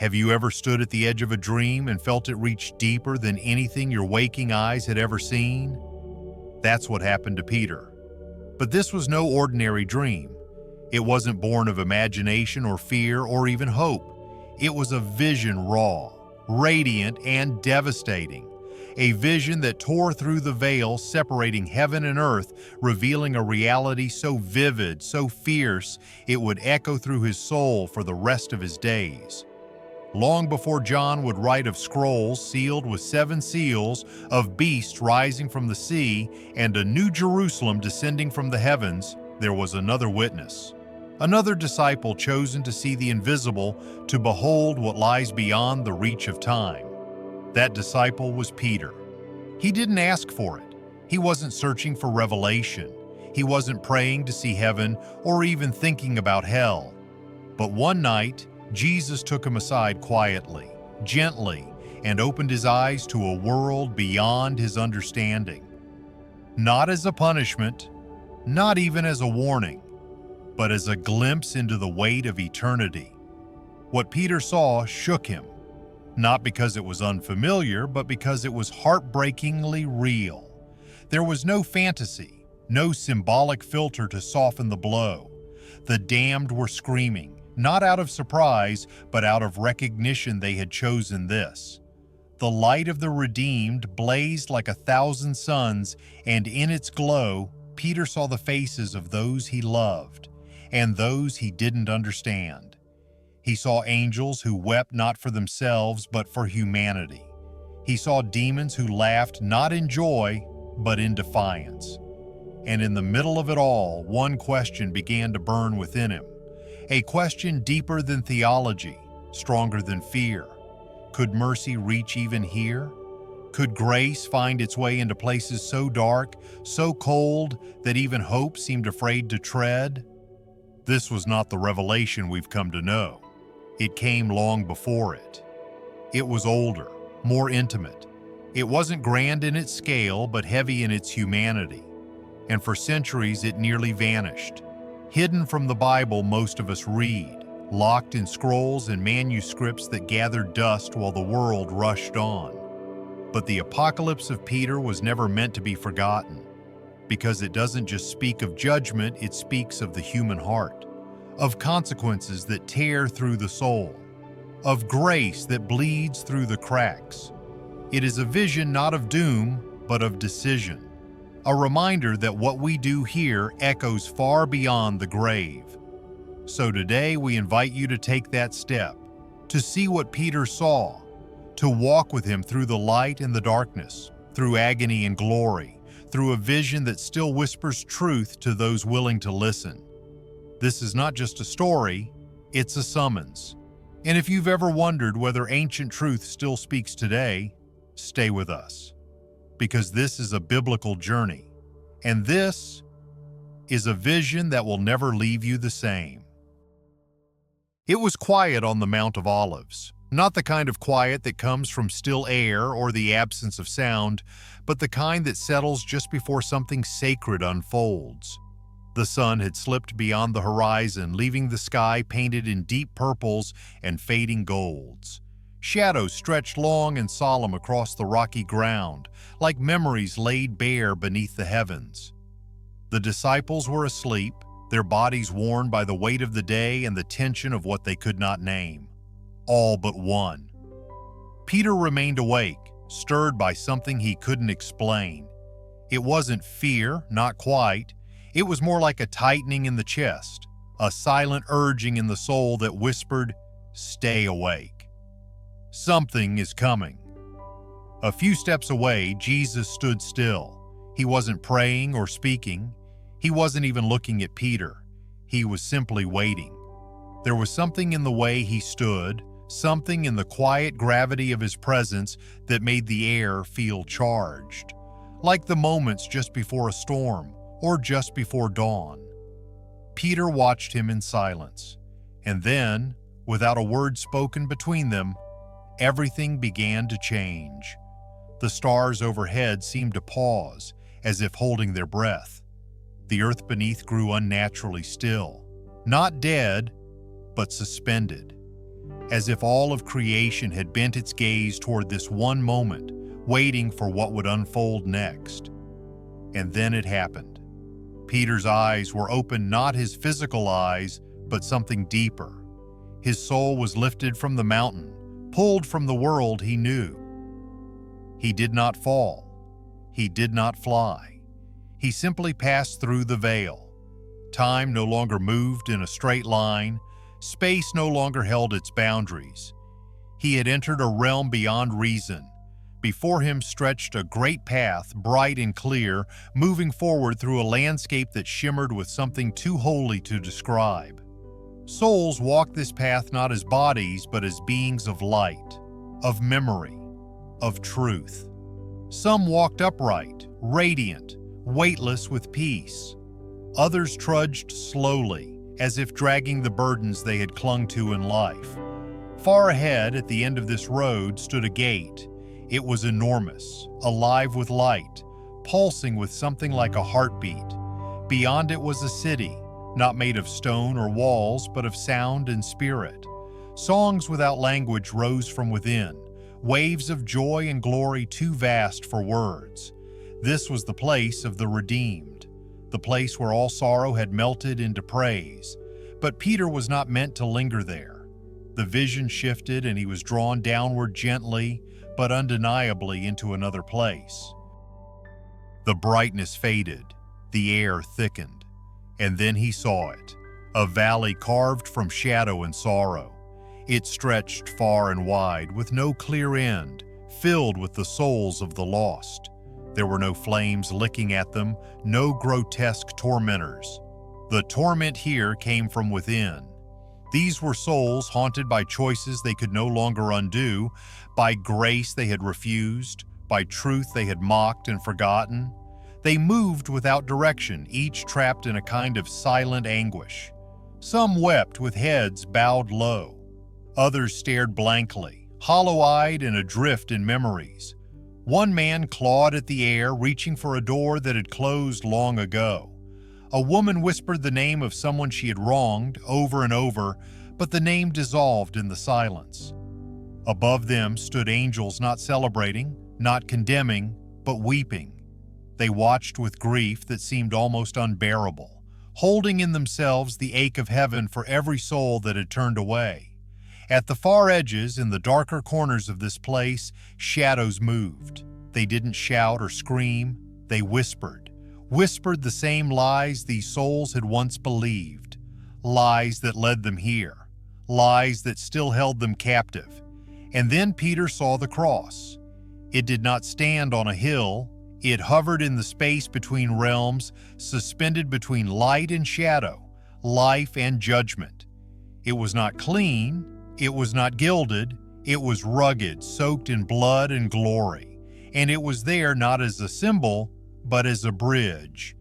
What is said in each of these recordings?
Have you ever stood at the edge of a dream and felt it reach deeper than anything your waking eyes had ever seen? That's what happened to Peter. But this was no ordinary dream. It wasn't born of imagination or fear or even hope. It was a vision raw, radiant, and devastating. A vision that tore through the veil separating heaven and earth, revealing a reality so vivid, so fierce, it would echo through his soul for the rest of his days. Long before John would write of scrolls sealed with 7 seals, of beasts rising from the sea, and a new Jerusalem descending from the heavens, there was another witness. Another disciple chosen to see the invisible, to behold what lies beyond the reach of time. That disciple was Peter. He didn't ask for it. He wasn't searching for revelation. He wasn't praying to see heaven or even thinking about hell. But one night, Jesus took him aside quietly, gently, and opened his eyes to a world beyond his understanding. Not as a punishment, not even as a warning, but as a glimpse into the weight of eternity. What Peter saw shook him, not because it was unfamiliar, but because it was heartbreakingly real. There was no fantasy, no symbolic filter to soften the blow. The damned were screaming, not out of surprise, but out of recognition they had chosen this. The light of the redeemed blazed like 1,000 suns, and in its glow, Peter saw the faces of those he loved and those he didn't understand. He saw angels who wept not for themselves, but for humanity. He saw demons who laughed not in joy, but in defiance. And in the middle of it all, one question began to burn within him. A question deeper than theology, stronger than fear. Could mercy reach even here? Could grace find its way into places so dark, so cold, that even hope seemed afraid to tread? This was not the revelation we've come to know. It came long before it. It was older, more intimate. It wasn't grand in its scale, but heavy in its humanity. And for centuries it nearly vanished. Hidden from the Bible most of us read, locked in scrolls and manuscripts that gathered dust while the world rushed on. But the apocalypse of Peter was never meant to be forgotten, because it doesn't just speak of judgment, it speaks of the human heart, of consequences that tear through the soul, of grace that bleeds through the cracks. It is a vision not of doom, but of decision. A reminder that what we do here echoes far beyond the grave. So today we invite you to take that step, to see what Peter saw, to walk with him through the light and the darkness, through agony and glory, through a vision that still whispers truth to those willing to listen. This is not just a story, it's a summons. And if you've ever wondered whether ancient truth still speaks today, stay with us. Because this is a biblical journey, and this is a vision that will never leave you the same. It was quiet on the Mount of Olives, not the kind of quiet that comes from still air or the absence of sound, but the kind that settles just before something sacred unfolds. The sun had slipped beyond the horizon, leaving the sky painted in deep purples and fading golds. Shadows stretched long and solemn across the rocky ground, like memories laid bare beneath the heavens. The disciples were asleep, their bodies worn by the weight of the day and the tension of what they could not name. All but one. Peter remained awake, stirred by something he couldn't explain. It wasn't fear, not quite. It was more like a tightening in the chest, a silent urging in the soul that whispered, "Stay awake. Something is coming." A few steps away, Jesus stood still. He wasn't praying or speaking. He wasn't even looking at Peter. He was simply waiting. There was something in the way he stood, something in the quiet gravity of his presence that made the air feel charged, like the moments just before a storm or just before dawn. Peter watched him in silence, and then, without a word spoken between them, everything began to change. The stars overhead seemed to pause, as if holding their breath. The earth beneath grew unnaturally still, not dead, but suspended. as if all of creation had bent its gaze toward this one moment, waiting for what would unfold next. And then it happened. Peter's eyes were opened, not his physical eyes, but something deeper. His soul was lifted from the mountain, pulled from the world he knew. He did not fall. He did not fly. He simply passed through the veil. Time no longer moved in a straight line. Space no longer held its boundaries. He had entered a realm beyond reason. Before him stretched a great path, bright and clear, moving forward through a landscape that shimmered with something too holy to describe. Souls walk this path not as bodies, but as beings of light, of memory, of truth. Some walked upright, radiant, weightless with peace. Others trudged slowly, as if dragging the burdens they had clung to in life. Far ahead, at the end of this road, stood a gate. It was enormous, alive with light, pulsing with something like a heartbeat. Beyond it was a city, not made of stone or walls, but of sound and spirit. Songs without language rose from within, waves of joy and glory too vast for words. This was the place of the redeemed, the place where all sorrow had melted into praise. But Peter was not meant to linger there. The vision shifted and he was drawn downward gently, but undeniably into another place. The brightness faded, the air thickened, and then he saw it, a valley carved from shadow and sorrow. It stretched far and wide, with no clear end, filled with the souls of the lost. There were no flames licking at them, no grotesque tormentors. The torment here came from within. These were souls haunted by choices they could no longer undo, by grace they had refused, by truth they had mocked and forgotten. They moved without direction, each trapped in a kind of silent anguish. Some wept with heads bowed low. Others stared blankly, hollow-eyed and adrift in memories. One man clawed at the air, reaching for a door that had closed long ago. A woman whispered the name of someone she had wronged over and over, but the name dissolved in the silence. Above them stood angels, not celebrating, not condemning, but weeping. They watched with grief that seemed almost unbearable, holding in themselves the ache of heaven for every soul that had turned away. At the far edges, in the darker corners of this place, shadows moved. They didn't shout or scream, they whispered the same lies these souls had once believed, lies that led them here, lies that still held them captive. And then Peter saw the cross. It did not stand on a hill, it hovered in the space between realms, suspended between light and shadow, life and judgment. It was not clean, it was not gilded, it was rugged, soaked in blood and glory, and it was there not as a symbol, but as a bridge,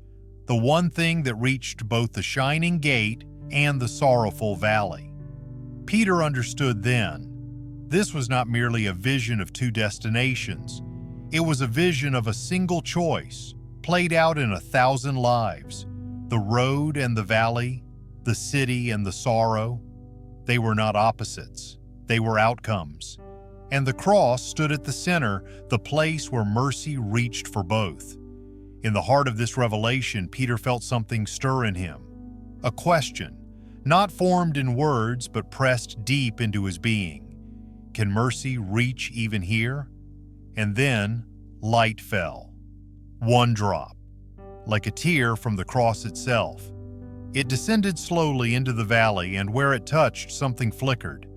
the one thing that reached both the shining gate and the sorrowful valley. Peter understood then. This was not merely a vision of two destinations. It was a vision of a single choice, played out in 1,000 lives. The road and the valley, the city and the sorrow. They were not opposites. They were outcomes. And the cross stood at the center, the place where mercy reached for both. In the heart of this revelation, Peter felt something stir in him. A question, not formed in words, but pressed deep into his being. Can mercy reach even here? And then, light fell. One drop, like a tear from the cross itself. It descended slowly into the valley, and where it touched, something flickered.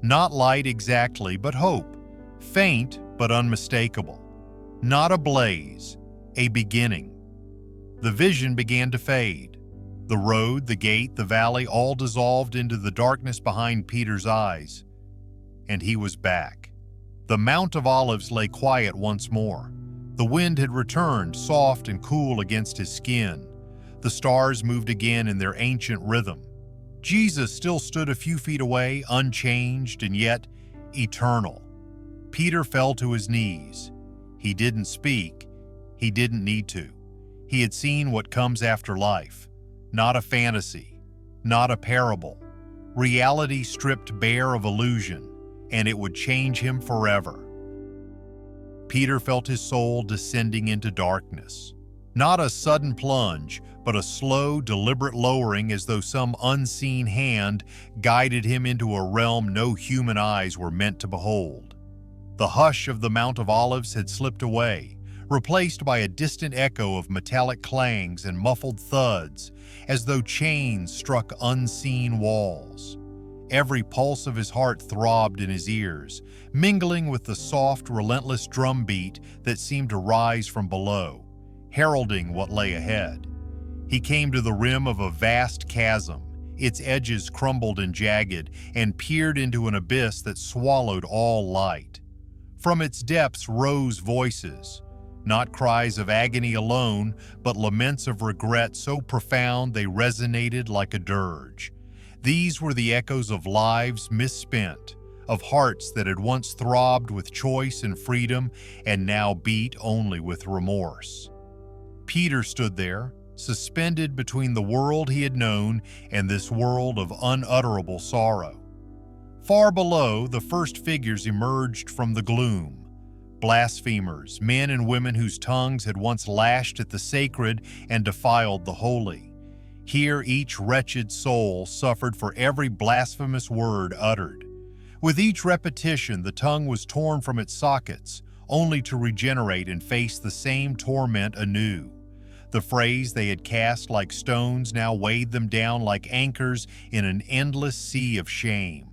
Not light exactly, but hope. Faint, but unmistakable. Not a blaze, a beginning. The vision began to fade. The road, the gate, the valley all dissolved into the darkness behind Peter's eyes. And he was back. The Mount of Olives lay quiet once more. The wind had returned, soft and cool against his skin. The stars moved again in their ancient rhythm. Jesus still stood a few feet away, unchanged and yet eternal. Peter fell to his knees. He didn't speak. He didn't need to. He had seen what comes after life. Not a fantasy, not a parable. reality stripped bare of illusion, and it would change him forever. Peter felt his soul descending into darkness. Not a sudden plunge, but a slow, deliberate lowering, as though some unseen hand guided him into a realm no human eyes were meant to behold. The hush of the Mount of Olives had slipped away, replaced by a distant echo of metallic clangs and muffled thuds, as though chains struck unseen walls. Every pulse of his heart throbbed in his ears, mingling with the soft, relentless drumbeat that seemed to rise from below, heralding what lay ahead. He came to the rim of a vast chasm, its edges crumbled and jagged, and peered into an abyss that swallowed all light. From its depths rose voices, not cries of agony alone, but laments of regret so profound they resonated like a dirge. These were the echoes of lives misspent, of hearts that had once throbbed with choice and freedom and now beat only with remorse. Peter stood there, suspended between the world he had known and this world of unutterable sorrow. Far below, the first figures emerged from the gloom. Blasphemers, men and women whose tongues had once lashed at the sacred and defiled the holy. Here each wretched soul suffered for every blasphemous word uttered. With each repetition, the tongue was torn from its sockets, only to regenerate and face the same torment anew. The phrase they had cast like stones now weighed them down like anchors in an endless sea of shame.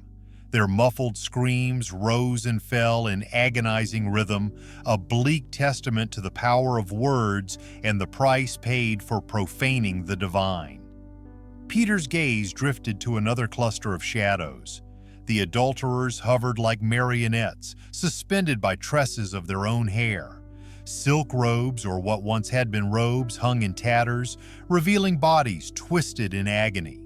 Their muffled screams rose and fell in agonizing rhythm, a bleak testament to the power of words and the price paid for profaning the divine. Peter's gaze drifted to another cluster of shadows. The adulterers hovered like marionettes, suspended by tresses of their own hair. Silk robes, or what once had been robes, hung in tatters, revealing bodies twisted in agony.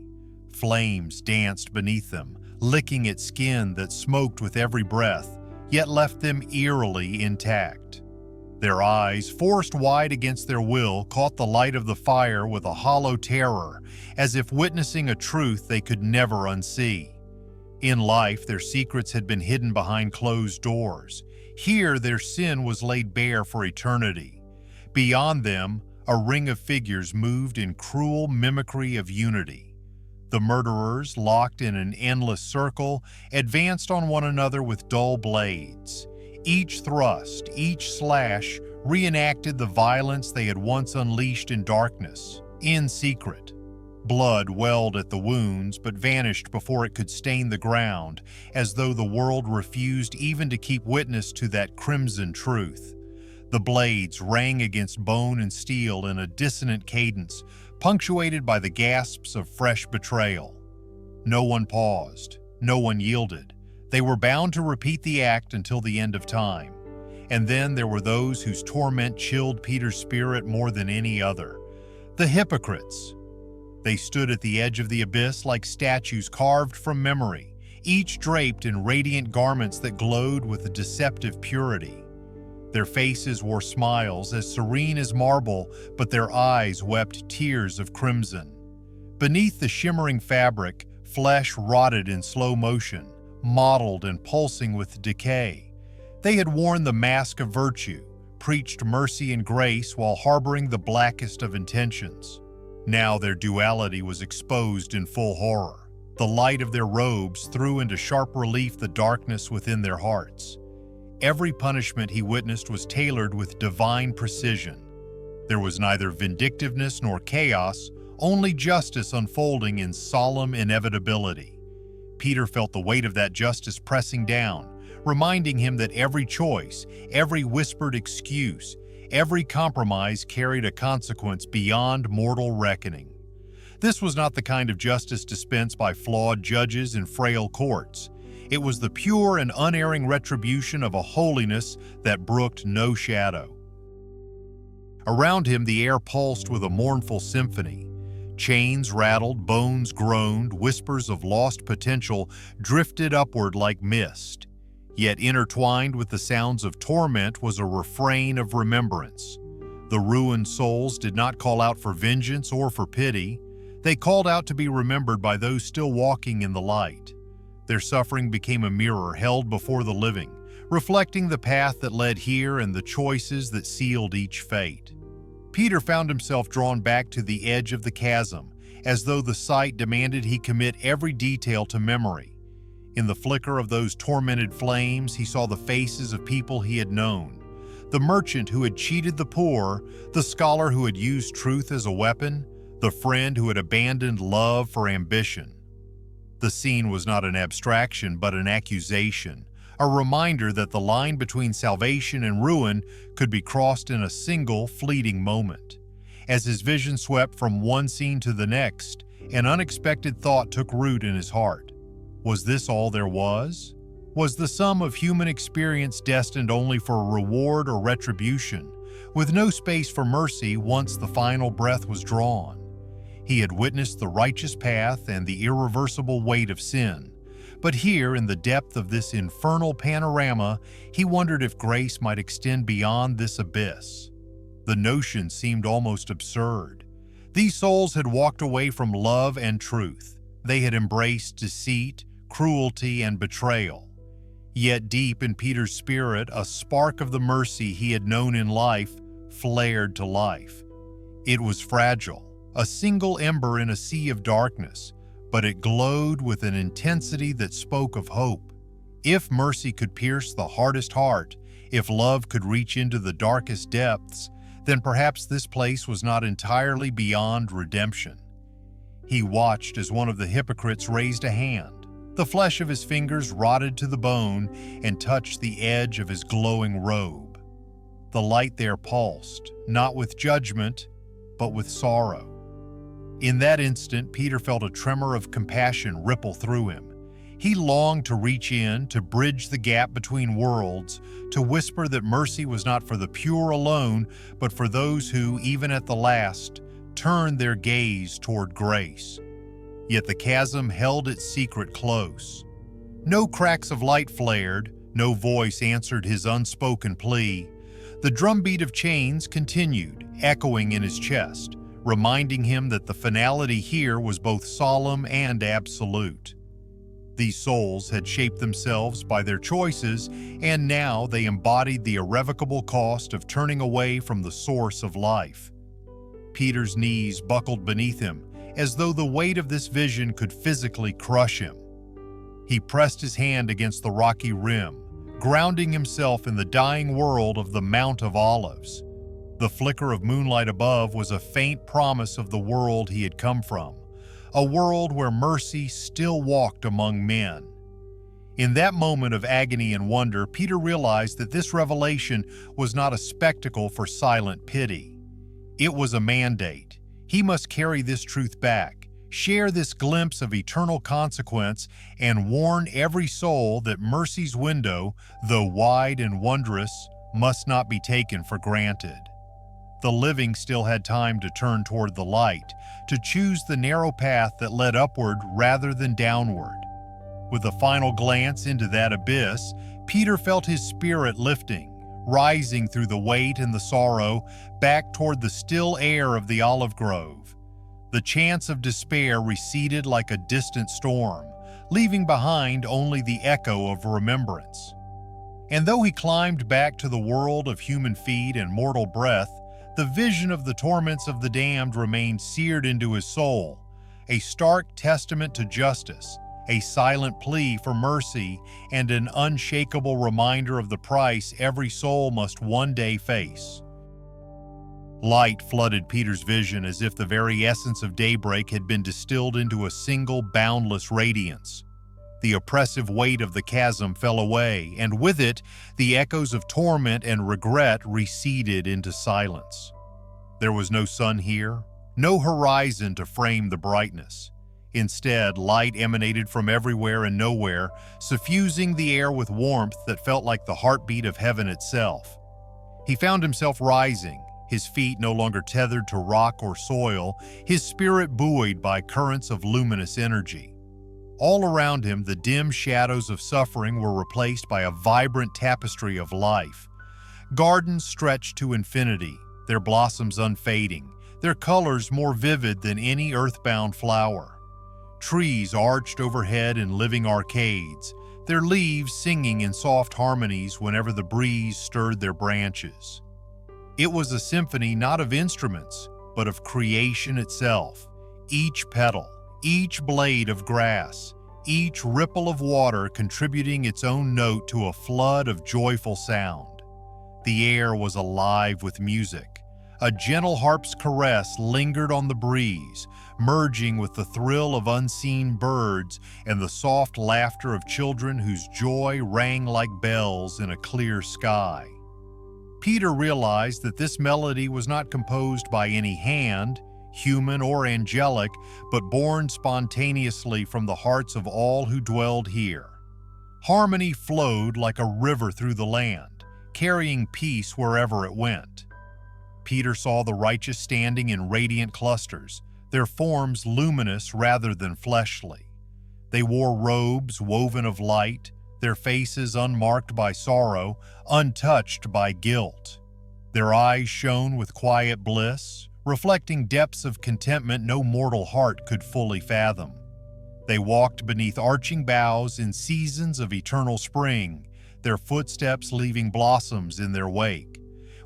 Flames danced beneath them, licking at skin that smoked with every breath, yet left them eerily intact. Their eyes, forced wide against their will, caught the light of the fire with a hollow terror, as if witnessing a truth they could never unsee. In life, their secrets had been hidden behind closed doors. Here, their sin was laid bare for eternity. Beyond them, a ring of figures moved in cruel mimicry of unity. The murderers, locked in an endless circle, advanced on one another with dull blades. Each thrust, each slash, reenacted the violence they had once unleashed in darkness, in secret. Blood welled at the wounds, but vanished before it could stain the ground, as though the world refused even to keep witness to that crimson truth. The blades rang against bone and steel in a dissonant cadence, punctuated by the gasps of fresh betrayal. No one paused, no one yielded. They were bound to repeat the act until the end of time. And then there were those whose torment chilled Peter's spirit more than any other. The hypocrites. They stood at the edge of the abyss like statues carved from memory, each draped in radiant garments that glowed with a deceptive purity. Their faces wore smiles as serene as marble, but their eyes wept tears of crimson. Beneath the shimmering fabric, flesh rotted in slow motion, mottled and pulsing with decay. They had worn the mask of virtue, preached mercy and grace while harboring the blackest of intentions. Now their duality was exposed in full horror. The light of their robes threw into sharp relief the darkness within their hearts. Every punishment he witnessed was tailored with divine precision. There was neither vindictiveness nor chaos, only justice unfolding in solemn inevitability. Peter felt the weight of that justice pressing down, reminding him that every choice, every whispered excuse, every compromise carried a consequence beyond mortal reckoning. This was not the kind of justice dispensed by flawed judges in frail courts. It was the pure and unerring retribution of a holiness that brooked no shadow. Around him, the air pulsed with a mournful symphony. Chains rattled, bones groaned, whispers of lost potential drifted upward like mist. Yet intertwined with the sounds of torment was a refrain of remembrance. The ruined souls did not call out for vengeance or for pity. They called out to be remembered by those still walking in the light. Their suffering became a mirror held before the living, reflecting the path that led here and the choices that sealed each fate. Peter found himself drawn back to the edge of the chasm, as though the sight demanded he commit every detail to memory. In the flicker of those tormented flames, he saw the faces of people he had known. The merchant who had cheated the poor, the scholar who had used truth as a weapon, the friend who had abandoned love for ambition. The scene was not an abstraction, but an accusation, a reminder that the line between salvation and ruin could be crossed in a single fleeting moment. As his vision swept from one scene to the next, an unexpected thought took root in his heart. Was this all there was? Was the sum of human experience destined only for reward or retribution, with no space for mercy once the final breath was drawn? He had witnessed the righteous path and the irreversible weight of sin, but here, in the depth of this infernal panorama, he wondered if grace might extend beyond this abyss. The notion seemed almost absurd. These souls had walked away from love and truth. They had embraced deceit, cruelty, and betrayal. Yet deep in Peter's spirit, a spark of the mercy he had known in life flared to life. It was fragile, a single ember in a sea of darkness, but it glowed with an intensity that spoke of hope. If mercy could pierce the hardest heart, if love could reach into the darkest depths, then perhaps this place was not entirely beyond redemption. He watched as one of the hypocrites raised a hand. The flesh of his fingers rotted to the bone and touched the edge of his glowing robe. The light there pulsed, not with judgment, but with sorrow. In that instant, Peter felt a tremor of compassion ripple through him. He longed to reach in, to bridge the gap between worlds, to whisper that mercy was not for the pure alone, but for those who, even at the last, turned their gaze toward grace. Yet the chasm held its secret close. No cracks of light flared, no voice answered his unspoken plea. The drumbeat of chains continued, echoing in his chest, reminding him that the finality here was both solemn and absolute. These souls had shaped themselves by their choices, and now they embodied the irrevocable cost of turning away from the source of life. Peter's knees buckled beneath him, as though the weight of this vision could physically crush him. He pressed his hand against the rocky rim, grounding himself in the dying world of the Mount of Olives. The flicker of moonlight above was a faint promise of the world he had come from, a world where mercy still walked among men. In that moment of agony and wonder, Peter realized that this revelation was not a spectacle for silent pity. It was a mandate. He must carry this truth back, share this glimpse of eternal consequence, and warn every soul that mercy's window, though wide and wondrous, must not be taken for granted. The living still had time to turn toward the light, to choose the narrow path that led upward rather than downward. With a final glance into that abyss, Peter felt his spirit lifting, rising through the weight and the sorrow, back toward the still air of the olive grove. The chance of despair receded like a distant storm, leaving behind only the echo of remembrance. And though he climbed back to the world of human feet and mortal breath, the vision of the torments of the damned remained seared into his soul, a stark testament to justice, a silent plea for mercy, and an unshakable reminder of the price every soul must one day face. Light flooded Peter's vision as if the very essence of daybreak had been distilled into a single boundless radiance. The oppressive weight of the chasm fell away, and with it, the echoes of torment and regret receded into silence. There was no sun here, no horizon to frame the brightness. Instead, light emanated from everywhere and nowhere, suffusing the air with warmth that felt like the heartbeat of heaven itself. He found himself rising, his feet no longer tethered to rock or soil, his spirit buoyed by currents of luminous energy. All around him, the dim shadows of suffering were replaced by a vibrant tapestry of life. Gardens stretched to infinity, their blossoms unfading, their colors more vivid than any earthbound flower. Trees arched overhead in living arcades, their leaves singing in soft harmonies whenever the breeze stirred their branches. It was a symphony not of instruments, but of creation itself. Each petal, each blade of grass, each ripple of water contributing its own note to a flood of joyful sound. The air was alive with music. A gentle harp's caress lingered on the breeze, merging with the thrill of unseen birds and the soft laughter of children whose joy rang like bells in a clear sky. Peter realized that this melody was not composed by any hand, human or angelic, but born spontaneously from the hearts of all who dwelled here. Harmony flowed like a river through the land, carrying peace wherever it went. Peter saw the righteous standing in radiant clusters, their forms luminous rather than fleshly. They wore robes woven of light, their faces unmarked by sorrow, untouched by guilt. Their eyes shone with quiet bliss, reflecting depths of contentment no mortal heart could fully fathom. They walked beneath arching boughs in seasons of eternal spring, their footsteps leaving blossoms in their wake.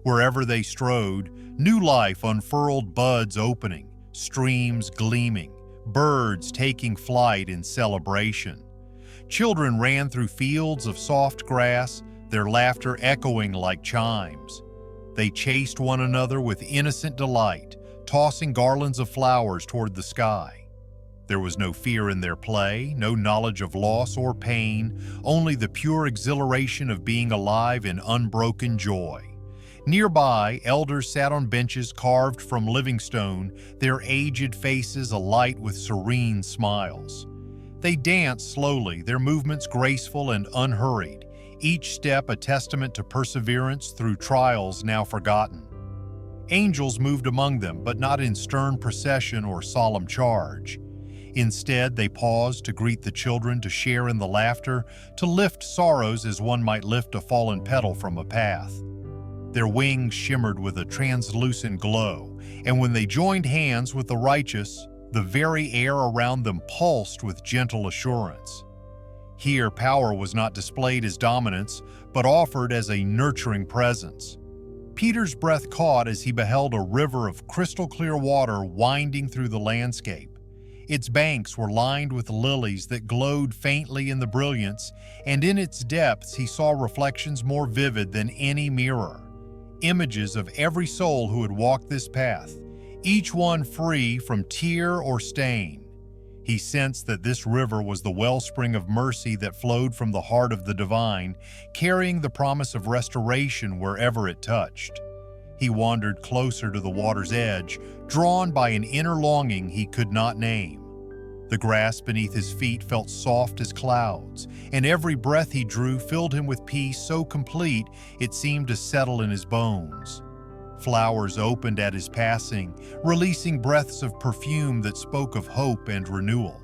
Wherever they strode, new life unfurled, buds opening, streams gleaming, birds taking flight in celebration. Children ran through fields of soft grass, their laughter echoing like chimes. They chased one another with innocent delight, tossing garlands of flowers toward the sky. There was no fear in their play, no knowledge of loss or pain, only the pure exhilaration of being alive in unbroken joy. Nearby, elders sat on benches carved from living stone, their aged faces alight with serene smiles. They danced slowly, their movements graceful and unhurried, each step a testament to perseverance through trials now forgotten. Angels moved among them, but not in stern procession or solemn charge. Instead, they paused to greet the children, to share in the laughter, to lift sorrows as one might lift a fallen petal from a path. Their wings shimmered with a translucent glow, and when they joined hands with the righteous, the very air around them pulsed with gentle assurance. Here, power was not displayed as dominance, but offered as a nurturing presence. Peter's breath caught as he beheld a river of crystal-clear water winding through the landscape. Its banks were lined with lilies that glowed faintly in the brilliance, and in its depths he saw reflections more vivid than any mirror. Images of every soul who had walked this path, each one free from tear or stain. He sensed that this river was the wellspring of mercy that flowed from the heart of the divine, carrying the promise of restoration wherever it touched. He wandered closer to the water's edge, drawn by an inner longing he could not name. The grass beneath his feet felt soft as clouds, and every breath he drew filled him with peace so complete it seemed to settle in his bones. Flowers opened at his passing, releasing breaths of perfume that spoke of hope and renewal.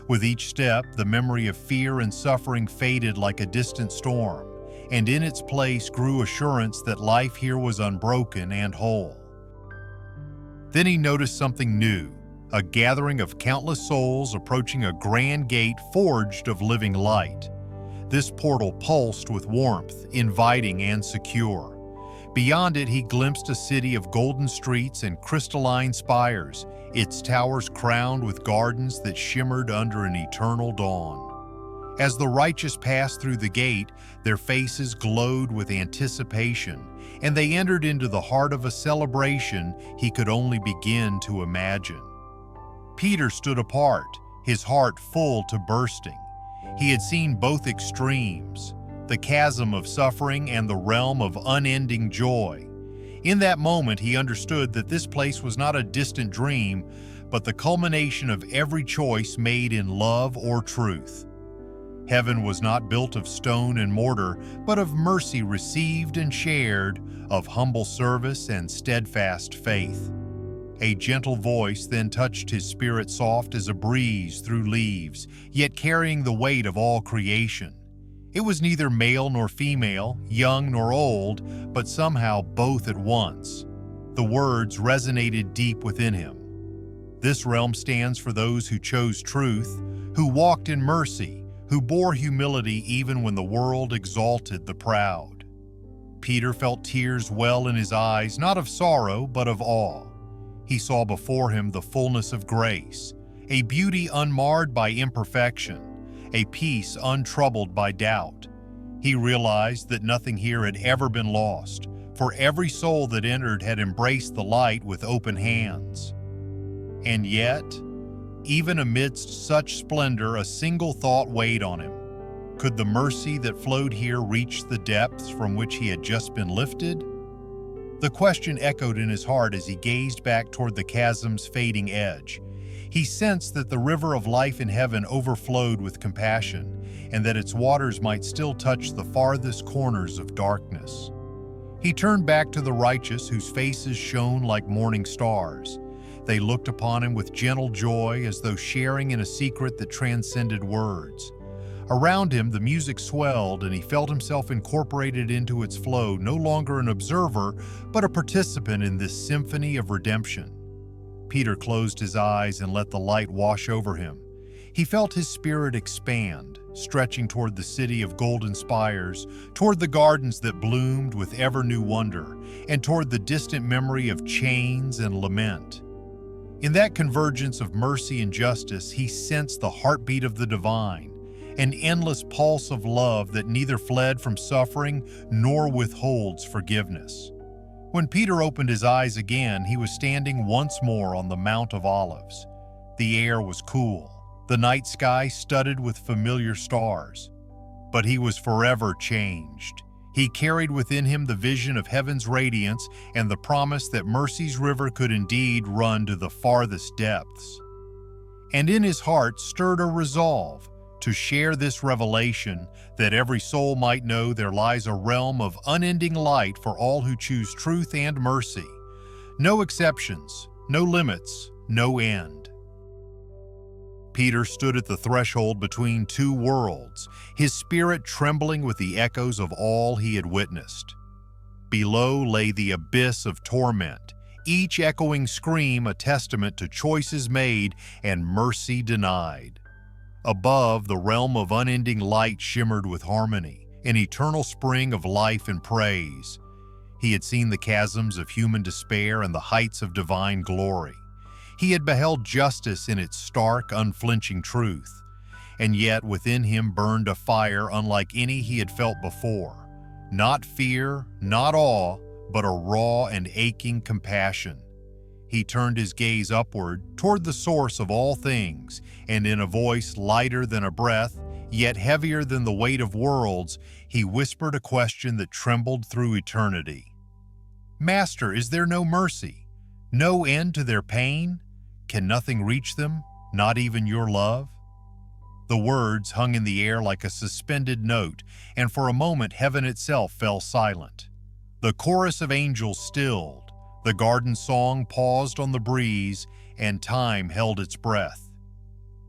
With each step, the memory of fear and suffering faded like a distant storm, and in its place grew assurance that life here was unbroken and whole. Then he noticed something new, a gathering of countless souls approaching a grand gate forged of living light. This portal pulsed with warmth, inviting and secure. Beyond it, he glimpsed a city of golden streets and crystalline spires, its towers crowned with gardens that shimmered under an eternal dawn. As the righteous passed through the gate, their faces glowed with anticipation, and they entered into the heart of a celebration he could only begin to imagine. Peter stood apart, his heart full to bursting. He had seen both extremes, the chasm of suffering and the realm of unending joy. In that moment, he understood that this place was not a distant dream, but the culmination of every choice made in love or truth. Heaven was not built of stone and mortar, but of mercy received and shared, of humble service and steadfast faith. A gentle voice then touched his spirit, soft as a breeze through leaves, yet carrying the weight of all creation. It was neither male nor female, young nor old, but somehow both at once. The words resonated deep within him. This realm stands for those who chose truth, who walked in mercy, who bore humility even when the world exalted the proud. Peter felt tears well in his eyes, not of sorrow, but of awe. He saw before him the fullness of grace, a beauty unmarred by imperfection, a peace untroubled by doubt. He realized that nothing here had ever been lost, for every soul that entered had embraced the light with open hands. And yet, even amidst such splendor, a single thought weighed on him. Could the mercy that flowed here reach the depths from which he had just been lifted? The question echoed in his heart as he gazed back toward the chasm's fading edge. He sensed that the river of life in heaven overflowed with compassion, and that its waters might still touch the farthest corners of darkness. He turned back to the righteous, whose faces shone like morning stars. They looked upon him with gentle joy, as though sharing in a secret that transcended words. Around him, the music swelled, and he felt himself incorporated into its flow, no longer an observer, but a participant in this symphony of redemption. Peter closed his eyes and let the light wash over him. He felt his spirit expand, stretching toward the city of golden spires, toward the gardens that bloomed with ever-new wonder, and toward the distant memory of chains and lament. In that convergence of mercy and justice, he sensed the heartbeat of the divine, an endless pulse of love that neither fled from suffering nor withholds forgiveness. When Peter opened his eyes again, he was standing once more on the Mount of Olives. The air was cool, the night sky studded with familiar stars. But he was forever changed. He carried within him the vision of heaven's radiance and the promise that mercy's river could indeed run to the farthest depths. And in his heart stirred a resolve to share this revelation, that every soul might know there lies a realm of unending light for all who choose truth and mercy. No exceptions, no limits, no end. Peter stood at the threshold between two worlds, his spirit trembling with the echoes of all he had witnessed. Below lay the abyss of torment, each echoing scream a testament to choices made and mercy denied. Above, the realm of unending light shimmered with harmony, an eternal spring of life and praise. He had seen the chasms of human despair and the heights of divine glory. He had beheld justice in its stark, unflinching truth, and yet within him burned a fire unlike any he had felt before. Not fear, not awe, but a raw and aching compassion. He turned his gaze upward, toward the source of all things, and in a voice lighter than a breath, yet heavier than the weight of worlds, he whispered a question that trembled through eternity. "Master, is there no mercy? No end to their pain? Can nothing reach them, not even your love?" The words hung in the air like a suspended note, and for a moment heaven itself fell silent. The chorus of angels stilled, the garden song paused on the breeze, and time held its breath.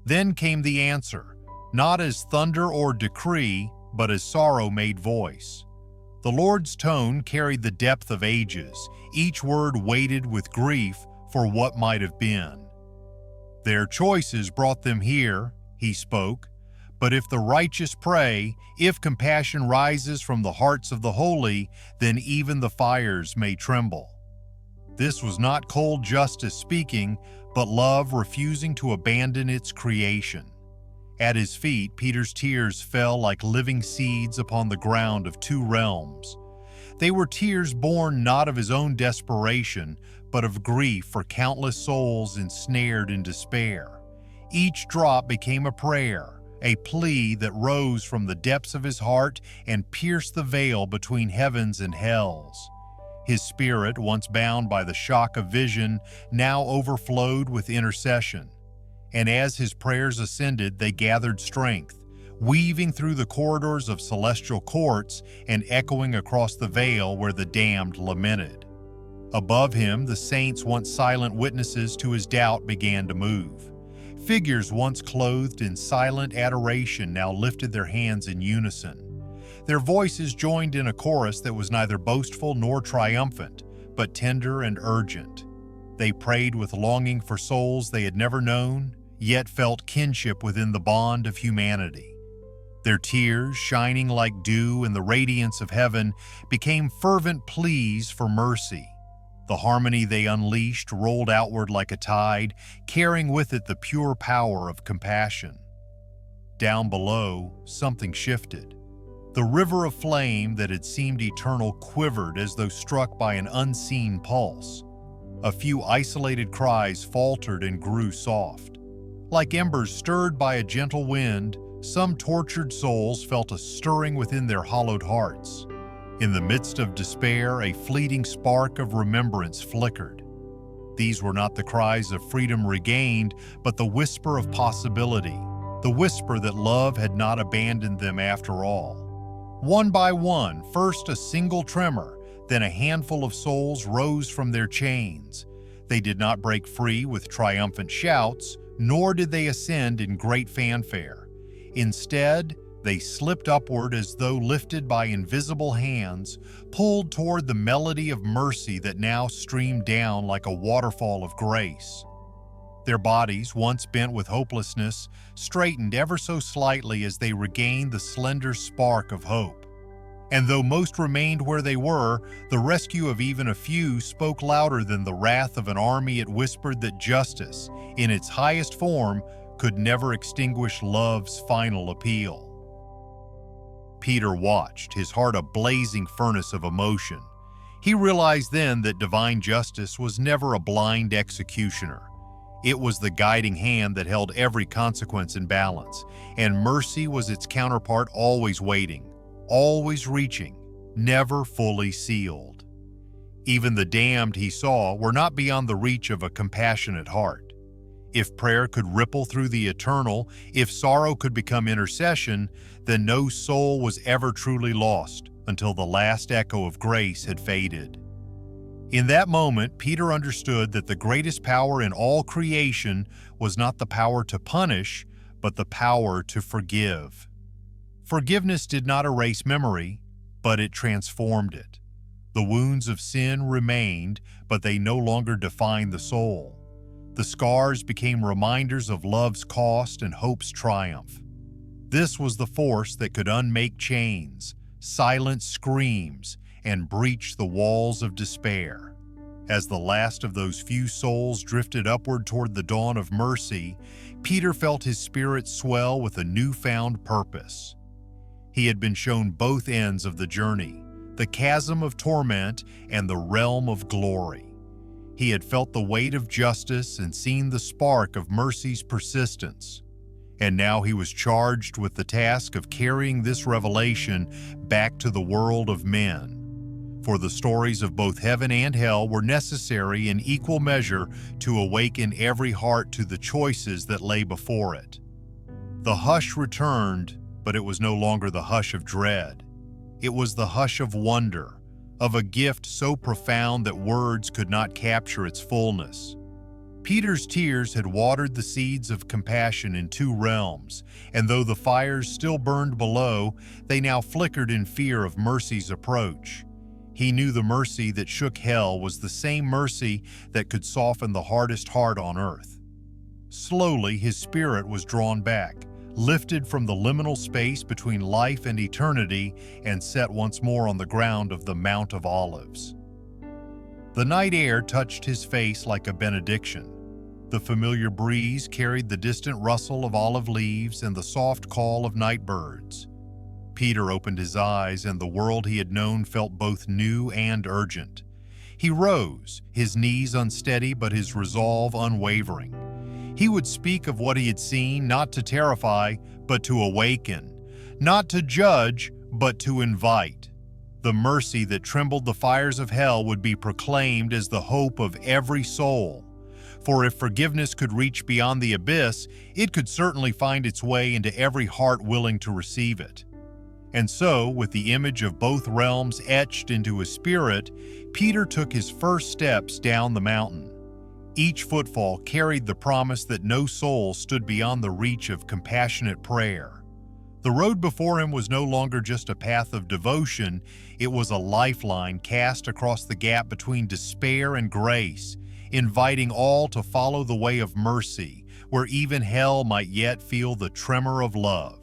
Then came the answer, not as thunder or decree, but as sorrow made voice. The Lord's tone carried the depth of ages, each word weighted with grief for what might have been. "Their choices brought them here," he spoke, "but if the righteous pray, if compassion rises from the hearts of the holy, then even the fires may tremble." This was not cold justice speaking, but love refusing to abandon its creation. At his feet, Peter's tears fell like living seeds upon the ground of two realms. They were tears born not of his own desperation, but of grief for countless souls ensnared in despair. Each drop became a prayer, a plea that rose from the depths of his heart and pierced the veil between heavens and hells. His spirit, once bound by the shock of vision, now overflowed with intercession. And as his prayers ascended, they gathered strength, weaving through the corridors of celestial courts and echoing across the veil where the damned lamented. Above him, the saints, once silent witnesses to his doubt, began to move. Figures once clothed in silent adoration now lifted their hands in unison. Their voices joined in a chorus that was neither boastful nor triumphant, but tender and urgent. They prayed with longing for souls they had never known, yet felt kinship within the bond of humanity. Their tears, shining like dew in the radiance of heaven, became fervent pleas for mercy. The harmony they unleashed rolled outward like a tide, carrying with it the pure power of compassion. Down below, something shifted. The river of flame that had seemed eternal quivered as though struck by an unseen pulse. A few isolated cries faltered and grew soft. Like embers stirred by a gentle wind, some tortured souls felt a stirring within their hollowed hearts. In the midst of despair, a fleeting spark of remembrance flickered. These were not the cries of freedom regained, but the whisper of possibility, the whisper that love had not abandoned them after all. One by one, first a single tremor, then a handful of souls rose from their chains. They did not break free with triumphant shouts, nor did they ascend in great fanfare. Instead, they slipped upward as though lifted by invisible hands, pulled toward the melody of mercy that now streamed down like a waterfall of grace. Their bodies, once bent with hopelessness, straightened ever so slightly as they regained the slender spark of hope. And though most remained where they were, the rescue of even a few spoke louder than the wrath of an army. It whispered that justice, in its highest form, could never extinguish love's final appeal. Peter watched, his heart a blazing furnace of emotion. He realized then that divine justice was never a blind executioner. It was the guiding hand that held every consequence in balance, and mercy was its counterpart, always waiting, always reaching, never fully sealed. Even the damned, he saw, were not beyond the reach of a compassionate heart. If prayer could ripple through the eternal, if sorrow could become intercession, then no soul was ever truly lost until the last echo of grace had faded. In that moment, Peter understood that the greatest power in all creation was not the power to punish, but the power to forgive. Forgiveness did not erase memory, but it transformed it. The wounds of sin remained, but they no longer defined the soul. The scars became reminders of love's cost and hope's triumph. This was the force that could unmake chains, silence screams, and breach the walls of despair. As the last of those few souls drifted upward toward the dawn of mercy, Peter felt his spirit swell with a newfound purpose. He had been shown both ends of the journey, the chasm of torment and the realm of glory. He had felt the weight of justice and seen the spark of mercy's persistence. And now he was charged with the task of carrying this revelation back to the world of men. For the stories of both heaven and hell were necessary in equal measure to awaken every heart to the choices that lay before it. The hush returned, but it was no longer the hush of dread. It was the hush of wonder, of a gift so profound that words could not capture its fullness. Peter's tears had watered the seeds of compassion in two realms, and though the fires still burned below, they now flickered in fear of mercy's approach. He knew the mercy that shook hell was the same mercy that could soften the hardest heart on earth. Slowly, his spirit was drawn back, lifted from the liminal space between life and eternity, and set once more on the ground of the Mount of Olives. The night air touched his face like a benediction. The familiar breeze carried the distant rustle of olive leaves and the soft call of night birds. Peter opened his eyes, and the world he had known felt both new and urgent. He rose, his knees unsteady but his resolve unwavering. He would speak of what he had seen, not to terrify, but to awaken, not to judge, but to invite. The mercy that trembled the fires of hell would be proclaimed as the hope of every soul. For if forgiveness could reach beyond the abyss, it could certainly find its way into every heart willing to receive it. And so, with the image of both realms etched into his spirit, Peter took his first steps down the mountain. Each footfall carried the promise that no soul stood beyond the reach of compassionate prayer. The road before him was no longer just a path of devotion, it was a lifeline cast across the gap between despair and grace, inviting all to follow the way of mercy, where even hell might yet feel the tremor of love.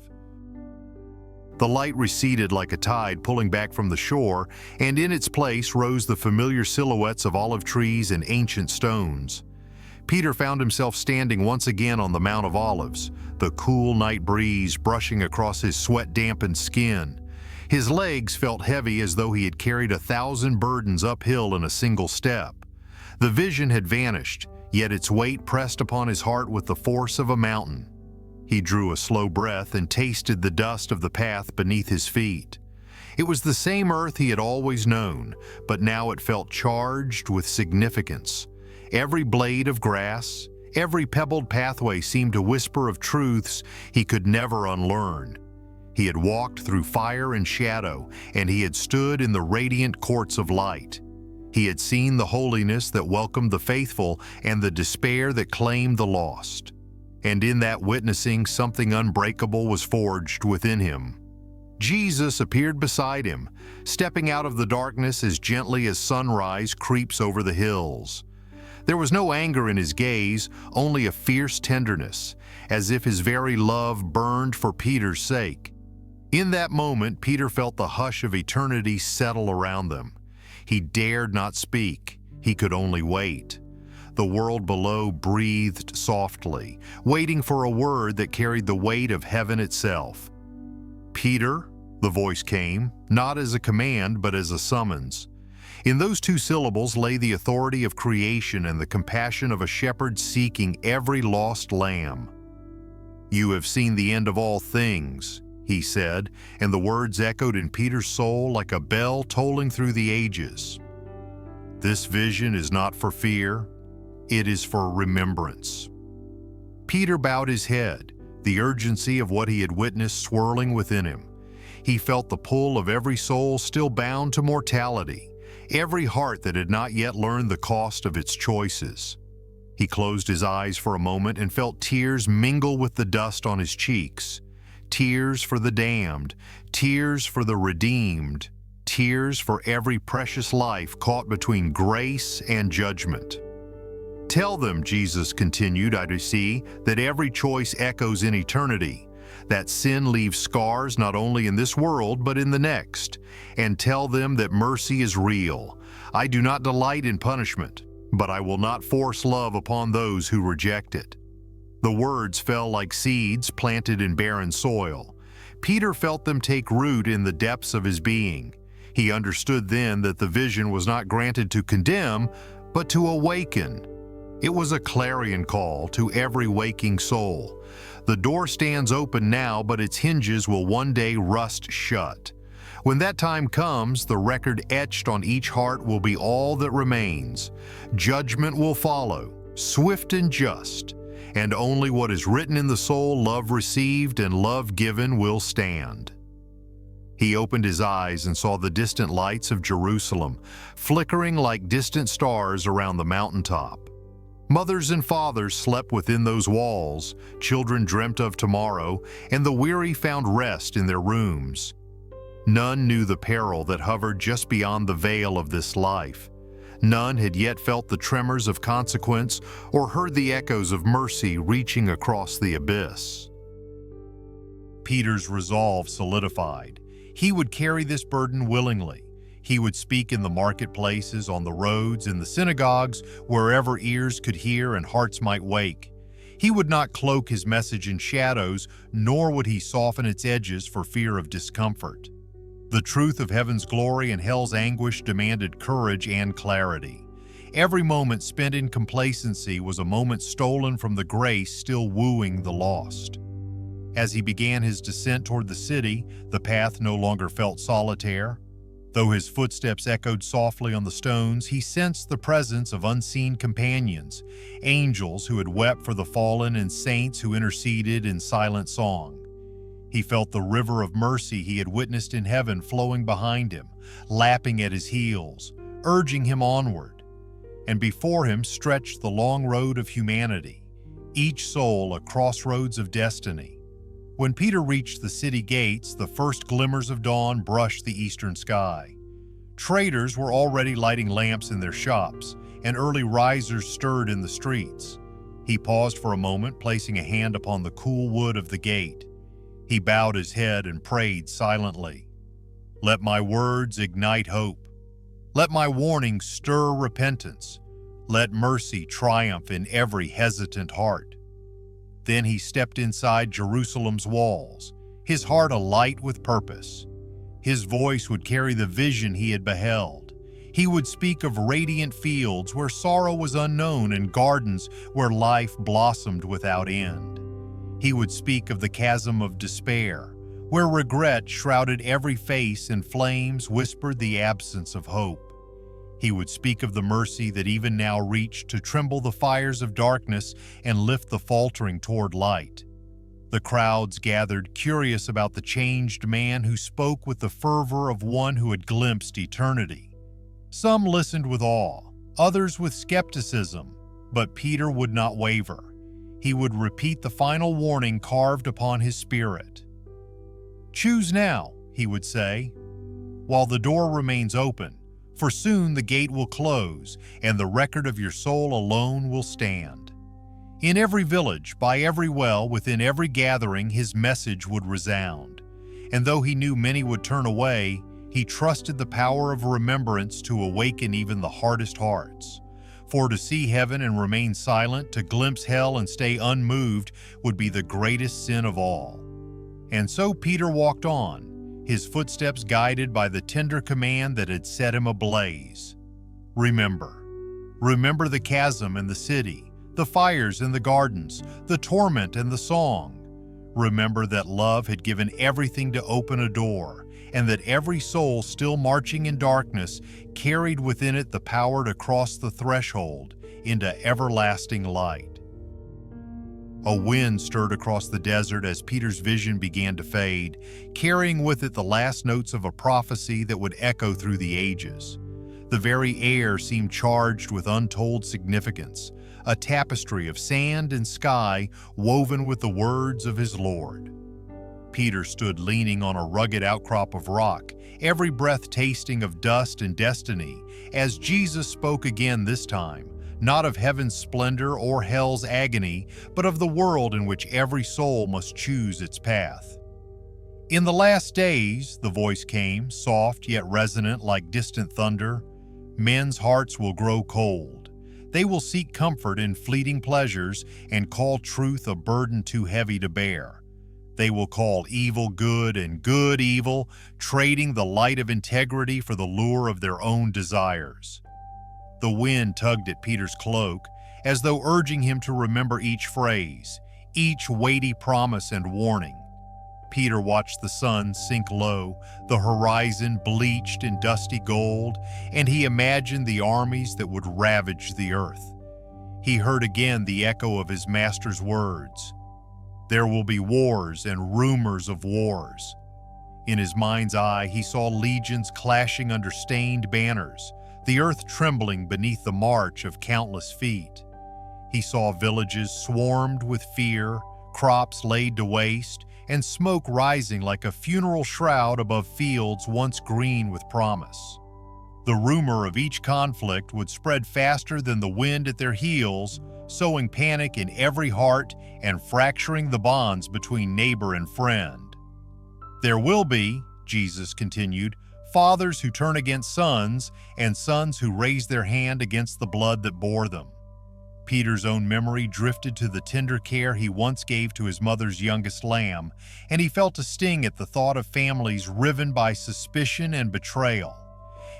The light receded like a tide pulling back from the shore, and in its place rose the familiar silhouettes of olive trees and ancient stones. Peter found himself standing once again on the Mount of Olives, the cool night breeze brushing across his sweat-dampened skin. His legs felt heavy as though he had carried 1,000 burdens uphill in a single step. The vision had vanished, yet its weight pressed upon his heart with the force of a mountain. He drew a slow breath and tasted the dust of the path beneath his feet. It was the same earth he had always known, but now it felt charged with significance. Every blade of grass, every pebbled pathway seemed to whisper of truths he could never unlearn. He had walked through fire and shadow, and he had stood in the radiant courts of light. He had seen the holiness that welcomed the faithful and the despair that claimed the lost. And in that witnessing, something unbreakable was forged within him. Jesus appeared beside him, stepping out of the darkness as gently as sunrise creeps over the hills. There was no anger in his gaze, only a fierce tenderness, as if his very love burned for Peter's sake. In that moment, Peter felt the hush of eternity settle around them. He dared not speak, he could only wait. The world below breathed softly, waiting for a word that carried the weight of heaven itself. "Peter," the voice came, not as a command but as a summons. In those two syllables lay the authority of creation and the compassion of a shepherd seeking every lost lamb. "You have seen the end of all things," he said, and the words echoed in Peter's soul like a bell tolling through the ages. "This vision is not for fear, it is for remembrance." Peter bowed his head, the urgency of what he had witnessed swirling within him. He felt the pull of every soul still bound to mortality, every heart that had not yet learned the cost of its choices. He closed his eyes for a moment and felt tears mingle with the dust on his cheeks. Tears for the damned, tears for the redeemed, tears for every precious life caught between grace and judgment. "Tell them," Jesus continued, "I see, that every choice echoes in eternity, that sin leaves scars not only in this world but in the next, and tell them that mercy is real. I do not delight in punishment, but I will not force love upon those who reject it." The words fell like seeds planted in barren soil. Peter felt them take root in the depths of his being. He understood then that the vision was not granted to condemn, but to awaken. It was a clarion call to every waking soul. The door stands open now, but its hinges will one day rust shut. When that time comes, the record etched on each heart will be all that remains. Judgment will follow, swift and just, and only what is written in the soul, love received and love given, will stand. He opened his eyes and saw the distant lights of Jerusalem, flickering like distant stars around the mountaintop. Mothers and fathers slept within those walls, children dreamt of tomorrow, and the weary found rest in their rooms. None knew the peril that hovered just beyond the veil of this life. None had yet felt the tremors of consequence or heard the echoes of mercy reaching across the abyss. Peter's resolve solidified. He would carry this burden willingly. He would speak in the marketplaces, on the roads, in the synagogues, wherever ears could hear and hearts might wake. He would not cloak his message in shadows, nor would he soften its edges for fear of discomfort. The truth of heaven's glory and hell's anguish demanded courage and clarity. Every moment spent in complacency was a moment stolen from the grace still wooing the lost. As he began his descent toward the city, the path no longer felt solitaire. Though his footsteps echoed softly on the stones, he sensed the presence of unseen companions, angels who had wept for the fallen and saints who interceded in silent song. He felt the river of mercy he had witnessed in heaven flowing behind him, lapping at his heels, urging him onward. And before him stretched the long road of humanity, each soul a crossroads of destiny. When Peter reached the city gates, the first glimmers of dawn brushed the eastern sky. Traders were already lighting lamps in their shops, and early risers stirred in the streets. He paused for a moment, placing a hand upon the cool wood of the gate. He bowed his head and prayed silently. "Let my words ignite hope. Let my warning stir repentance. Let mercy triumph in every hesitant heart." Then he stepped inside Jerusalem's walls, his heart alight with purpose. His voice would carry the vision he had beheld. He would speak of radiant fields where sorrow was unknown and gardens where life blossomed without end. He would speak of the chasm of despair, where regret shrouded every face and flames whispered the absence of hope. He would speak of the mercy that even now reached to tremble the fires of darkness and lift the faltering toward light. The crowds gathered, curious about the changed man who spoke with the fervor of one who had glimpsed eternity. Some listened with awe, others with skepticism, but Peter would not waver. He would repeat the final warning carved upon his spirit. "Choose now," he would say, "while the door remains open, for soon the gate will close, and the record of your soul alone will stand." In every village, by every well, within every gathering, his message would resound. And though he knew many would turn away, he trusted the power of remembrance to awaken even the hardest hearts. For to see heaven and remain silent, to glimpse hell and stay unmoved, would be the greatest sin of all. And so Peter walked on, his footsteps guided by the tender command that had set him ablaze. Remember. Remember the chasm and the city, the fires and the gardens, the torment and the song. Remember that love had given everything to open a door, and that every soul still marching in darkness carried within it the power to cross the threshold into everlasting light. A wind stirred across the desert as Peter's vision began to fade, carrying with it the last notes of a prophecy that would echo through the ages. The very air seemed charged with untold significance, a tapestry of sand and sky woven with the words of his Lord. Peter stood leaning on a rugged outcrop of rock, every breath tasting of dust and destiny, as Jesus spoke again this time, not of heaven's splendor or hell's agony, but of the world in which every soul must choose its path. "In the last days," the voice came, soft yet resonant like distant thunder, "men's hearts will grow cold. They will seek comfort in fleeting pleasures and call truth a burden too heavy to bear. They will call evil good and good evil, trading the light of integrity for the lure of their own desires." The wind tugged at Peter's cloak, as though urging him to remember each phrase, each weighty promise and warning. Peter watched the sun sink low, the horizon bleached in dusty gold, and he imagined the armies that would ravage the earth. He heard again the echo of his master's words, "There will be wars and rumors of wars." In his mind's eye, he saw legions clashing under stained banners, the earth trembling beneath the march of countless feet. He saw villages swarmed with fear, crops laid to waste, and smoke rising like a funeral shroud above fields once green with promise. The rumor of each conflict would spread faster than the wind at their heels, sowing panic in every heart and fracturing the bonds between neighbor and friend. "There will be," Jesus continued, "fathers who turn against sons, and sons who raise their hand against the blood that bore them." Peter's own memory drifted to the tender care he once gave to his mother's youngest lamb, and he felt a sting at the thought of families riven by suspicion and betrayal.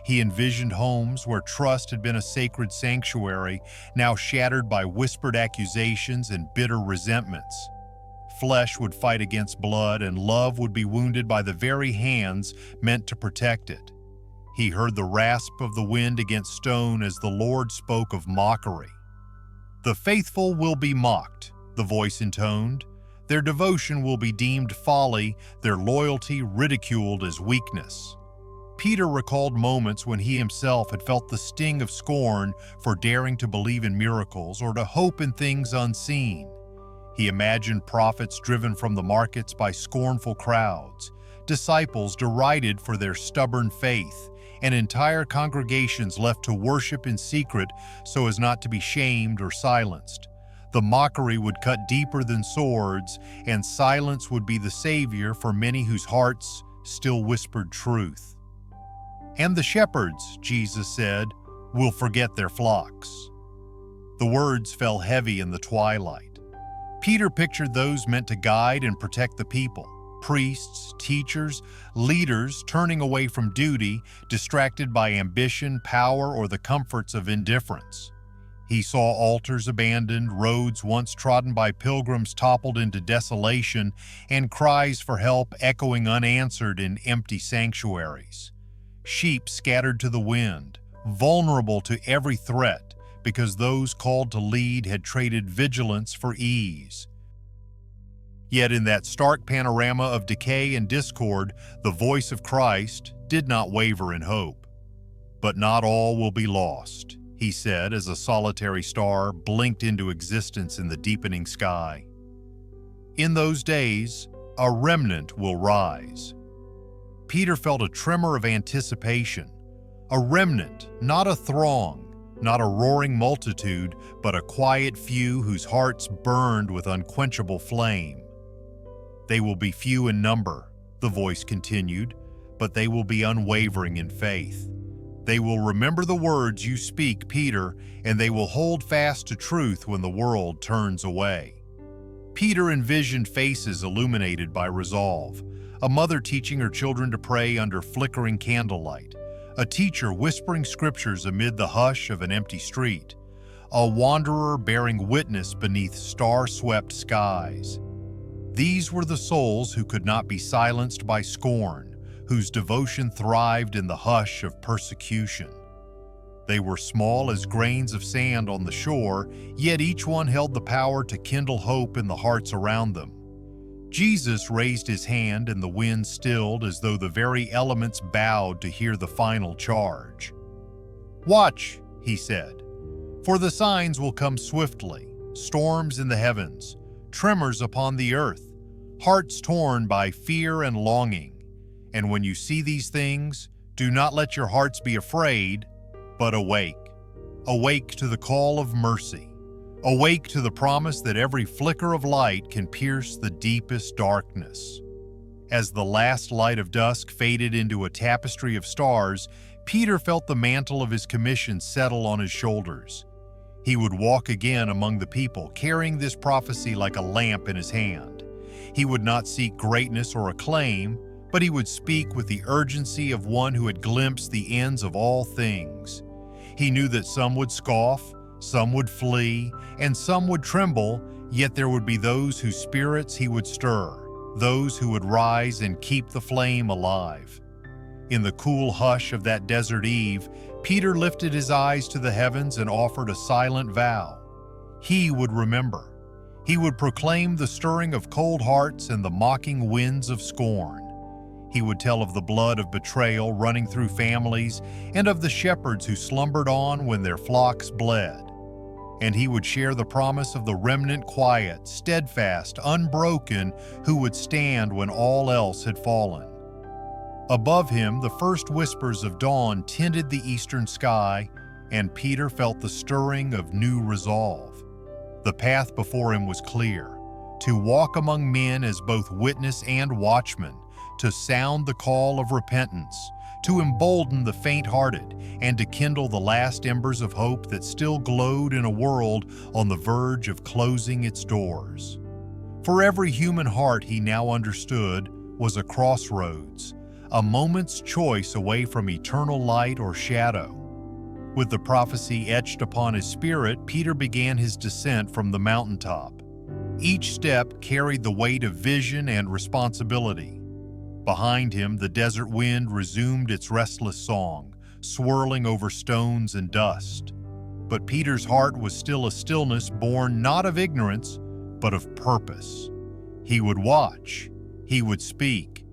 He envisioned homes where trust had been a sacred sanctuary, now shattered by whispered accusations and bitter resentments. Flesh would fight against blood, and love would be wounded by the very hands meant to protect it. He heard the rasp of the wind against stone as the Lord spoke of mockery. "The faithful will be mocked," the voice intoned. "Their devotion will be deemed folly, their loyalty ridiculed as weakness." Peter recalled moments when he himself had felt the sting of scorn for daring to believe in miracles or to hope in things unseen. He imagined prophets driven from the markets by scornful crowds, disciples derided for their stubborn faith, and entire congregations left to worship in secret so as not to be shamed or silenced. The mockery would cut deeper than swords, and silence would be the savior for many whose hearts still whispered truth. And the shepherds, Jesus said, will forget their flocks. The words fell heavy in the twilight. Peter pictured those meant to guide and protect the people. Priests, teachers, leaders turning away from duty, distracted by ambition, power, or the comforts of indifference. He saw altars abandoned, roads once trodden by pilgrims toppled into desolation, and cries for help echoing unanswered in empty sanctuaries. Sheep scattered to the wind, vulnerable to every threat, because those called to lead had traded vigilance for ease. Yet in that stark panorama of decay and discord, the voice of Christ did not waver in hope. But not all will be lost, he said as a solitary star blinked into existence in the deepening sky. In those days, a remnant will rise. Peter felt a tremor of anticipation. A remnant, not a throng, not a roaring multitude, but a quiet few whose hearts burned with unquenchable flame. They will be few in number, the voice continued, but they will be unwavering in faith. They will remember the words you speak, Peter, and they will hold fast to truth when the world turns away. Peter envisioned faces illuminated by resolve, a mother teaching her children to pray under flickering candlelight, a teacher whispering scriptures amid the hush of an empty street, a wanderer bearing witness beneath star-swept skies. These were the souls who could not be silenced by scorn, whose devotion thrived in the hush of persecution. They were small as grains of sand on the shore, yet each one held the power to kindle hope in the hearts around them. Jesus raised his hand and the wind stilled as though the very elements bowed to hear the final charge. "Watch," he said, "for the signs will come swiftly, storms in the heavens, tremors upon the earth, hearts torn by fear and longing. And when you see these things, do not let your hearts be afraid, but awake. Awake to the call of mercy. Awake to the promise that every flicker of light can pierce the deepest darkness." As the last light of dusk faded into a tapestry of stars, Peter felt the mantle of his commission settle on his shoulders. He would walk again among the people, carrying this prophecy like a lamp in his hand. He would not seek greatness or acclaim, but he would speak with the urgency of one who had glimpsed the ends of all things. He knew that some would scoff, some would flee, and some would tremble, yet there would be those whose spirits he would stir, those who would rise and keep the flame alive. In the cool hush of that desert eve, Peter lifted his eyes to the heavens and offered a silent vow. He would remember. He would proclaim the stirring of cold hearts and the mocking winds of scorn. He would tell of the blood of betrayal running through families and of the shepherds who slumbered on when their flocks bled. And he would share the promise of the remnant quiet, steadfast, unbroken, who would stand when all else had fallen. Above him, the first whispers of dawn tinted the eastern sky, and Peter felt the stirring of new resolve. The path before him was clear, to walk among men as both witness and watchman, to sound the call of repentance, to embolden the faint-hearted, and to kindle the last embers of hope that still glowed in a world on the verge of closing its doors. For every human heart, he now understood, was a crossroads, a moment's choice away from eternal light or shadow. With the prophecy etched upon his spirit, Peter began his descent from the mountaintop. Each step carried the weight of vision and responsibility. Behind him, the desert wind resumed its restless song, swirling over stones and dust. But Peter's heart was still a stillness born not of ignorance, but of purpose. He would watch, he would speak,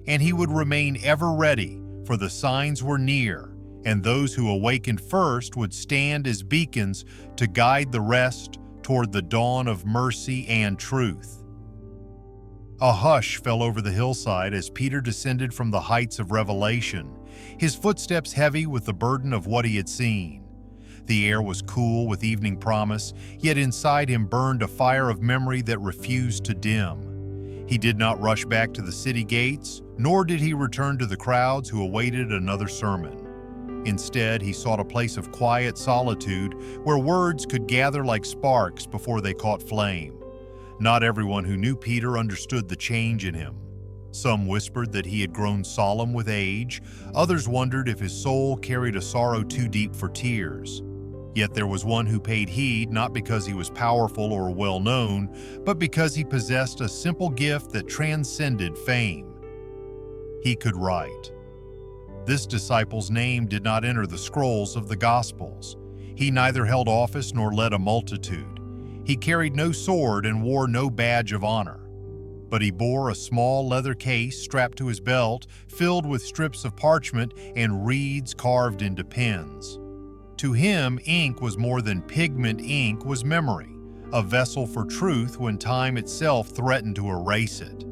and he would remain ever ready, for the signs were near, and those who awakened first would stand as beacons to guide the rest toward the dawn of mercy and truth. A hush fell over the hillside as Peter descended from the heights of revelation, his footsteps heavy with the burden of what he had seen. The air was cool with evening promise, yet inside him burned a fire of memory that refused to dim. He did not rush back to the city gates, nor did he return to the crowds who awaited another sermon. Instead, he sought a place of quiet solitude where words could gather like sparks before they caught flame. Not everyone who knew Peter understood the change in him. Some whispered that he had grown solemn with age, others wondered if his soul carried a sorrow too deep for tears. Yet there was one who paid heed not because he was powerful or well-known, but because he possessed a simple gift that transcended fame. He could write. This disciple's name did not enter the scrolls of the Gospels. He neither held office nor led a multitude. He carried no sword and wore no badge of honor. But he bore a small leather case strapped to his belt, filled with strips of parchment and reeds carved into pens. To him, ink was more than pigment. Ink was memory, a vessel for truth when time itself threatened to erase it.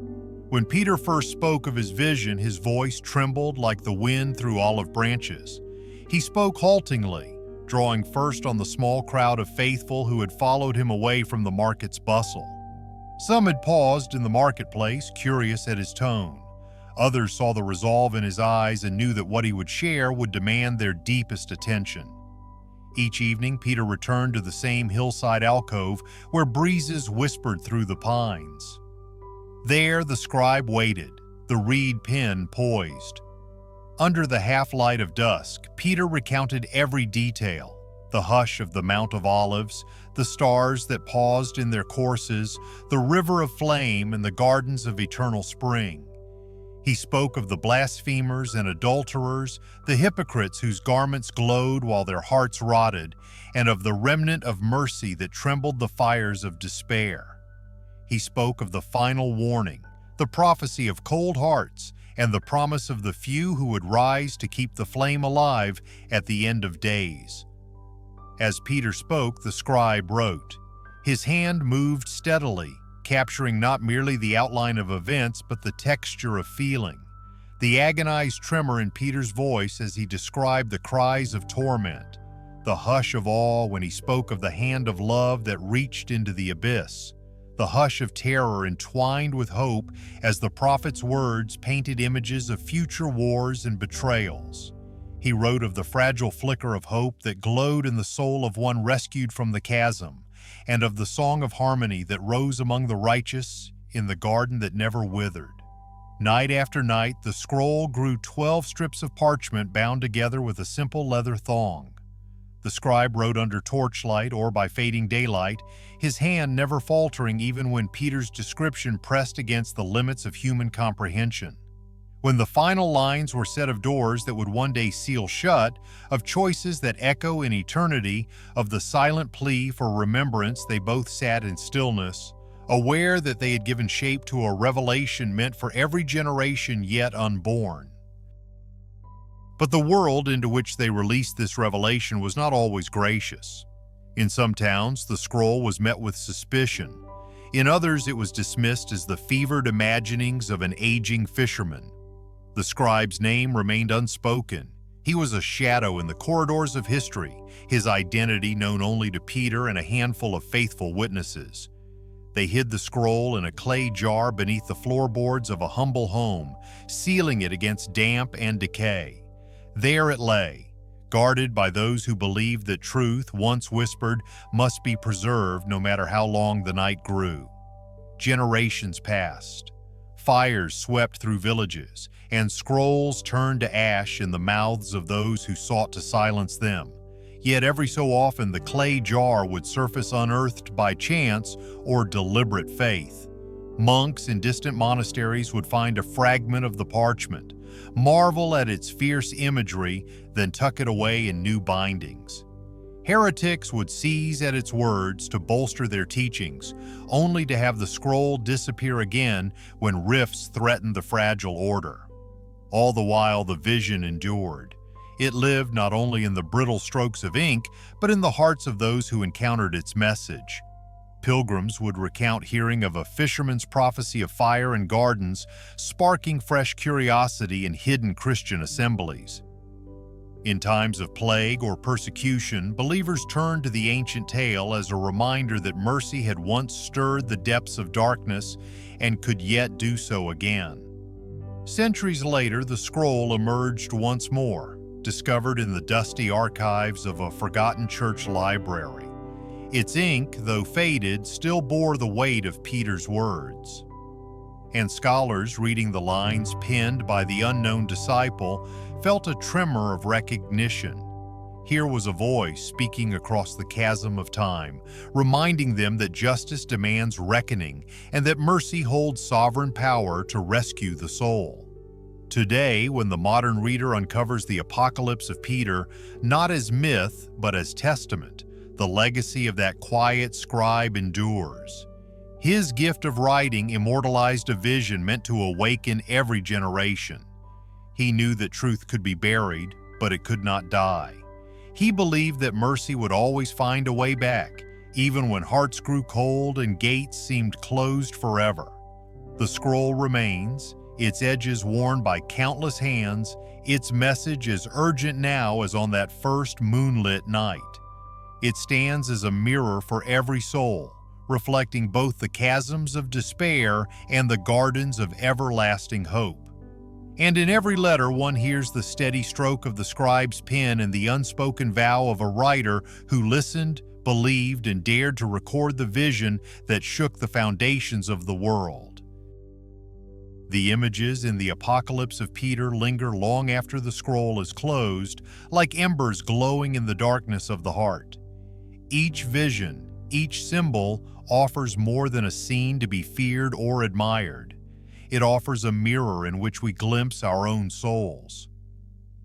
When Peter first spoke of his vision, his voice trembled like the wind through olive branches. He spoke haltingly, drawing first on the small crowd of faithful who had followed him away from the market's bustle. Some had paused in the marketplace, curious at his tone. Others saw the resolve in his eyes and knew that what he would share would demand their deepest attention. Each evening, Peter returned to the same hillside alcove where breezes whispered through the pines. There, the scribe waited, the reed pen poised. Under the half-light of dusk, Peter recounted every detail: the hush of the Mount of Olives, the stars that paused in their courses, the river of flame, and the gardens of eternal spring. He spoke of the blasphemers and adulterers, the hypocrites whose garments glowed while their hearts rotted, and of the remnant of mercy that trembled the fires of despair. He spoke of the final warning, the prophecy of cold hearts, and the promise of the few who would rise to keep the flame alive at the end of days. As Peter spoke, the scribe wrote. His hand moved steadily, capturing not merely the outline of events but the texture of feeling. The agonized tremor in Peter's voice as he described the cries of torment, the hush of awe when he spoke of the hand of love that reached into the abyss, the hush of terror entwined with hope as the prophet's words painted images of future wars and betrayals. He wrote of the fragile flicker of hope that glowed in the soul of one rescued from the chasm, and of the song of harmony that rose among the righteous in the garden that never withered. Night after night, the scroll grew 12 strips of parchment bound together with a simple leather thong. The scribe wrote under torchlight or by fading daylight, his hand never faltering even when Peter's description pressed against the limits of human comprehension. When the final lines were said of doors that would one day seal shut, of choices that echo in eternity, of the silent plea for remembrance, they both sat in stillness, aware that they had given shape to a revelation meant for every generation yet unborn. But the world into which they released this revelation was not always gracious. In some towns, the scroll was met with suspicion. In others, it was dismissed as the fevered imaginings of an aging fisherman. The scribe's name remained unspoken. He was a shadow in the corridors of history, his identity known only to Peter and a handful of faithful witnesses. They hid the scroll in a clay jar beneath the floorboards of a humble home, sealing it against damp and decay. There it lay, guarded by those who believed that truth, once whispered, must be preserved no matter how long the night grew. Generations passed. Fires swept through villages, and scrolls turned to ash in the mouths of those who sought to silence them. Yet every so often the clay jar would surface unearthed by chance or deliberate faith. Monks in distant monasteries would find a fragment of the parchment, marvel at its fierce imagery, then tuck it away in new bindings. Heretics would seize at its words to bolster their teachings, only to have the scroll disappear again when rifts threatened the fragile order. All the while the vision endured. It lived not only in the brittle strokes of ink, but in the hearts of those who encountered its message. Pilgrims would recount hearing of a fisherman's prophecy of fire and gardens, sparking fresh curiosity in hidden Christian assemblies. In times of plague or persecution, believers turned to the ancient tale as a reminder that mercy had once stirred the depths of darkness and could yet do so again. Centuries later, the scroll emerged once more, discovered in the dusty archives of a forgotten church library. Its ink, though faded, still bore the weight of Peter's words. And scholars reading the lines penned by the unknown disciple felt a tremor of recognition. Here was a voice speaking across the chasm of time, reminding them that justice demands reckoning and that mercy holds sovereign power to rescue the soul. Today, when the modern reader uncovers the apocalypse of Peter, not as myth, but as testament, the legacy of that quiet scribe endures. His gift of writing immortalized a vision meant to awaken every generation. He knew that truth could be buried, but it could not die. He believed that mercy would always find a way back, even when hearts grew cold and gates seemed closed forever. The scroll remains, its edges worn by countless hands, its message as urgent now as on that first moonlit night. It stands as a mirror for every soul, reflecting both the chasms of despair and the gardens of everlasting hope. And in every letter one hears the steady stroke of the scribe's pen and the unspoken vow of a writer who listened, believed, and dared to record the vision that shook the foundations of the world. The images in the Apocalypse of Peter linger long after the scroll is closed, like embers glowing in the darkness of the heart. Each vision, each symbol, offers more than a scene to be feared or admired. It offers a mirror in which we glimpse our own souls.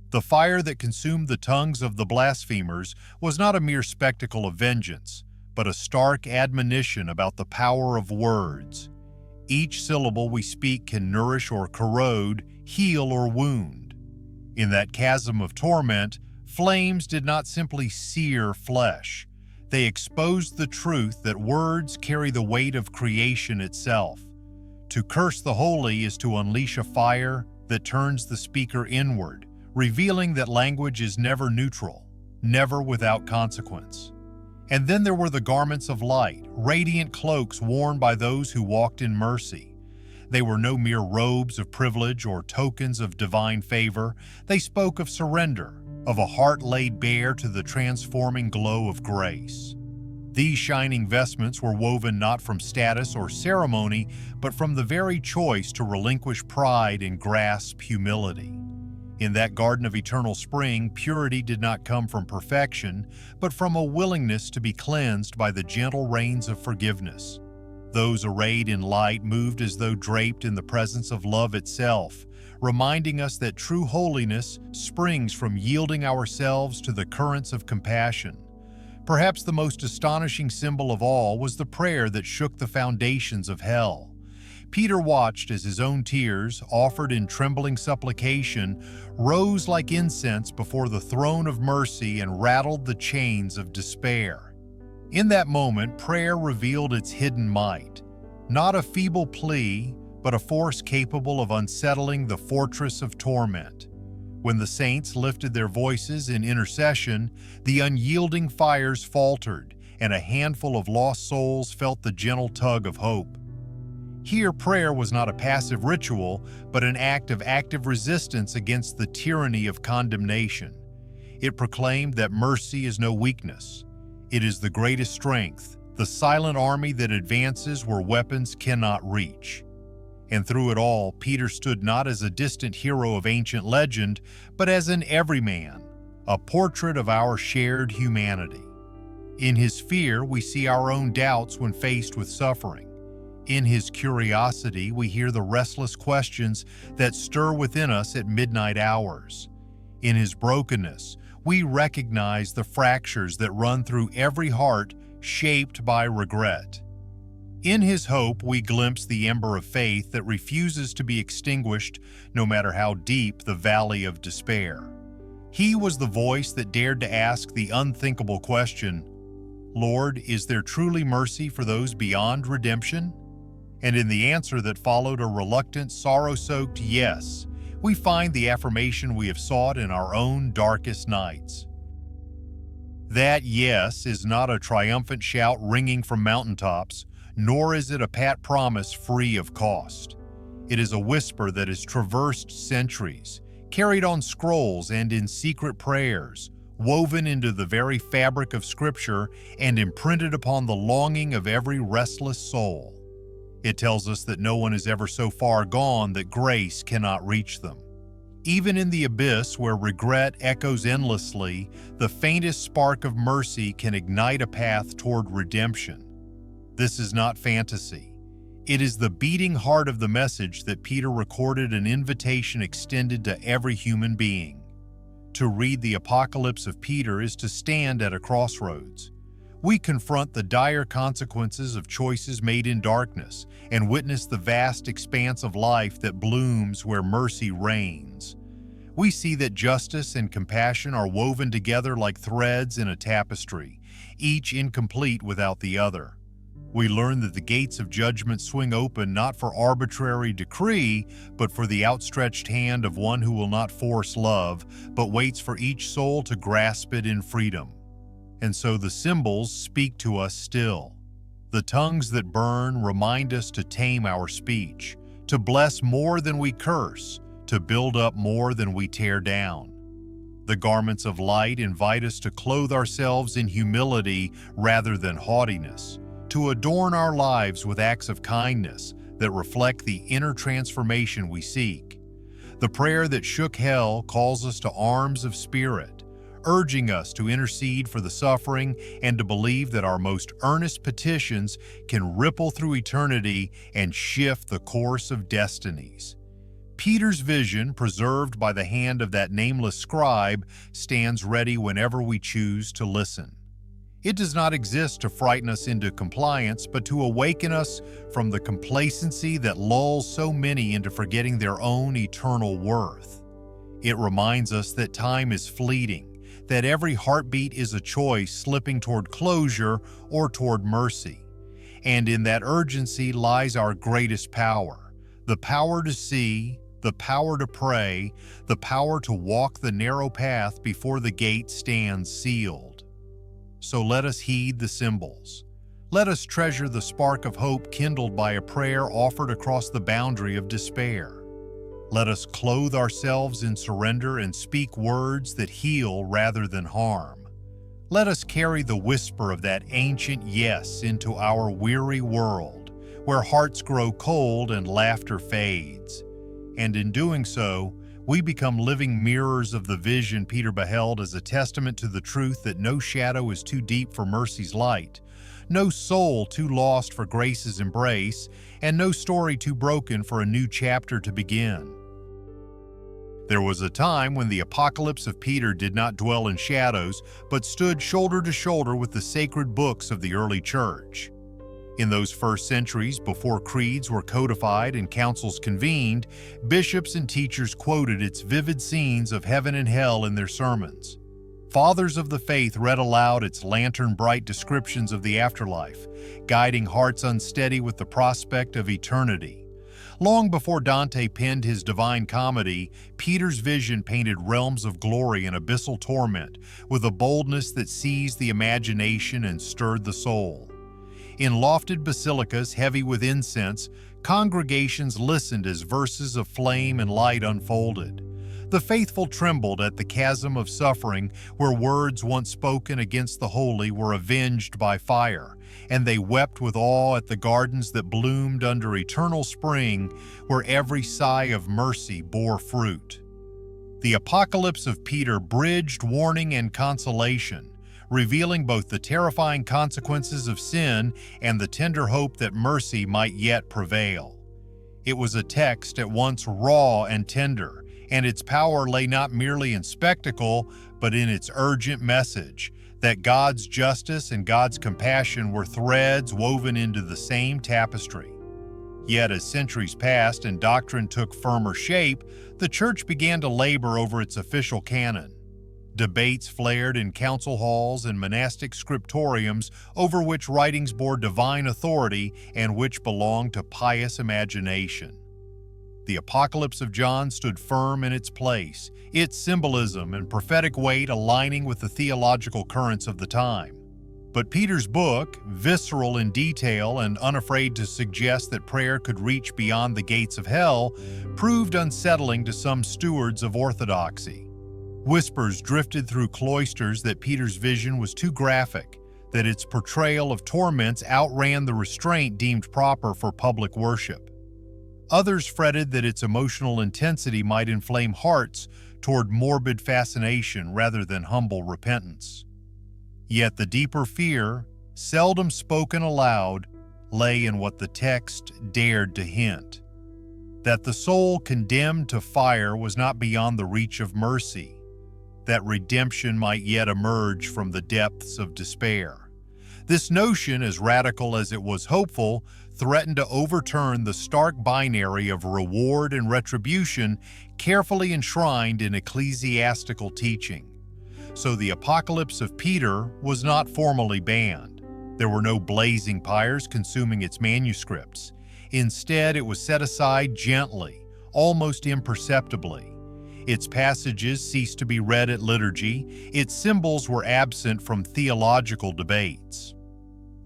The fire that consumed the tongues of the blasphemers was not a mere spectacle of vengeance, but a stark admonition about the power of words. Each syllable we speak can nourish or corrode, heal or wound. In that chasm of torment, flames did not simply sear flesh. They exposed the truth that words carry the weight of creation itself. To curse the holy is to unleash a fire that turns the speaker inward, revealing that language is never neutral, never without consequence. And then there were the garments of light, radiant cloaks worn by those who walked in mercy. They were no mere robes of privilege or tokens of divine favor. They spoke of surrender, of a heart laid bare to the transforming glow of grace. These shining vestments were woven not from status or ceremony, but from the very choice to relinquish pride and grasp humility. In that garden of eternal spring, purity did not come from perfection, but from a willingness to be cleansed by the gentle rains of forgiveness. Those arrayed in light moved as though draped in the presence of love itself, reminding us that true holiness springs from yielding ourselves to the currents of compassion. Perhaps the most astonishing symbol of all was the prayer that shook the foundations of hell. Peter watched as his own tears, offered in trembling supplication, rose like incense before the throne of mercy and rattled the chains of despair. In that moment, prayer revealed its hidden might, not a feeble plea, but a force capable of unsettling the fortress of torment. When the saints lifted their voices in intercession, the unyielding fires faltered, and a handful of lost souls felt the gentle tug of hope. Here, prayer was not a passive ritual, but an act of active resistance against the tyranny of condemnation. It proclaimed that mercy is no weakness. It is the greatest strength, the silent army that advances where weapons cannot reach. And through it all, Peter stood not as a distant hero of ancient legend, but as an everyman, a portrait of our shared humanity. In his fear, we see our own doubts when faced with suffering. In his curiosity, we hear the restless questions that stir within us at midnight hours. In his brokenness, we recognize the fractures that run through every heart shaped by regret. In his hope, we glimpse the ember of faith that refuses to be extinguished no matter how deep the valley of despair. He was the voice that dared to ask the unthinkable question, "Lord, is there truly mercy for those beyond redemption?" And in the answer that followed a reluctant, sorrow-soaked yes, we find the affirmation we have sought in our own darkest nights. That yes is not a triumphant shout ringing from mountaintops, nor is it a pat promise free of cost. It is a whisper that has traversed centuries, carried on scrolls and in secret prayers, woven into the very fabric of Scripture and imprinted upon the longing of every restless soul. It tells us that no one is ever so far gone that grace cannot reach them. Even in the abyss where regret echoes endlessly, the faintest spark of mercy can ignite a path toward redemption. This is not fantasy. It is the beating heart of the message that Peter recorded, an invitation extended to every human being. To read the Apocalypse of Peter is to stand at a crossroads. We confront the dire consequences of choices made in darkness and witness the vast expanse of life that blooms where mercy reigns. We see that justice and compassion are woven together like threads in a tapestry, each incomplete without the other. We learn that the gates of judgment swing open not for arbitrary decree, but for the outstretched hand of one who will not force love, but waits for each soul to grasp it in freedom. And so the symbols speak to us still. The tongues that burn remind us to tame our speech, to bless more than we curse, to build up more than we tear down. The garments of light invite us to clothe ourselves in humility rather than haughtiness, to adorn our lives with acts of kindness that reflect the inner transformation we seek. The prayer that shook hell calls us to arms of spirit, urging us to intercede for the suffering and to believe that our most earnest petitions can ripple through eternity and shift the course of destinies. Peter's vision, preserved by the hand of that nameless scribe, stands ready whenever we choose to listen. It does not exist to frighten us into compliance, but to awaken us from the complacency that lulls so many into forgetting their own eternal worth. It reminds us that time is fleeting, that every heartbeat is a choice slipping toward closure or toward mercy. And in that urgency lies our greatest power, the power to see, the power to pray, the power to walk the narrow path before the gate stands sealed. So let us heed the symbols. Let us treasure the spark of hope kindled by a prayer offered across the boundary of despair. Let us clothe ourselves in surrender and speak words that heal rather than harm. Let us carry the whisper of that ancient yes into our weary world, where hearts grow cold and laughter fades. And in doing so, we become living mirrors of the vision Peter beheld as a testament to the truth that no shadow is too deep for mercy's light, no soul too lost for grace's embrace, and no story too broken for a new chapter to begin. There was a time when the Apocalypse of Peter did not dwell in shadows, but stood shoulder to shoulder with the sacred books of the early church. In those first centuries, before creeds were codified and councils convened, bishops and teachers quoted its vivid scenes of heaven and hell in their sermons. Fathers of the faith read aloud its lantern-bright descriptions of the afterlife, guiding hearts unsteady with the prospect of eternity. Long before Dante penned his Divine Comedy, Peter's vision painted realms of glory and abyssal torment with a boldness that seized the imagination and stirred the soul. In lofted basilicas heavy with incense, congregations listened as verses of flame and light unfolded. The faithful trembled at the chasm of suffering where words once spoken against the holy were avenged by fire, and they wept with awe at the gardens that bloomed under eternal spring where every sigh of mercy bore fruit. The Apocalypse of Peter bridged warning and consolation, revealing both the terrifying consequences of sin and the tender hope that mercy might yet prevail. It was a text at once raw and tender, and its power lay not merely in spectacle, but in its urgent message, that God's justice and God's compassion were threads woven into the same tapestry. Yet as centuries passed and doctrine took firmer shape, the Church began to labor over its official canon. Debates flared in council halls and monastic scriptoriums over which writings bore divine authority and which belonged to pious imagination. The Apocalypse of John stood firm in its place, its symbolism and prophetic weight aligning with the theological currents of the time. But Peter's book, visceral in detail and unafraid to suggest that prayer could reach beyond the gates of hell, proved unsettling to some stewards of orthodoxy. Whispers drifted through cloisters that Peter's vision was too graphic, that its portrayal of torments outran the restraint deemed proper for public worship. Others fretted that its emotional intensity might inflame hearts toward morbid fascination rather than humble repentance. Yet the deeper fear, seldom spoken aloud, lay in what the text dared to hint: that the soul condemned to fire was not beyond the reach of mercy, that redemption might yet emerge from the depths of despair. This notion, as radical as it was hopeful, threatened to overturn the stark binary of reward and retribution carefully enshrined in ecclesiastical teaching. So the Apocalypse of Peter was not formally banned. There were no blazing pyres consuming its manuscripts. Instead, it was set aside gently, almost imperceptibly. Its passages ceased to be read at liturgy. Its symbols were absent from theological debates.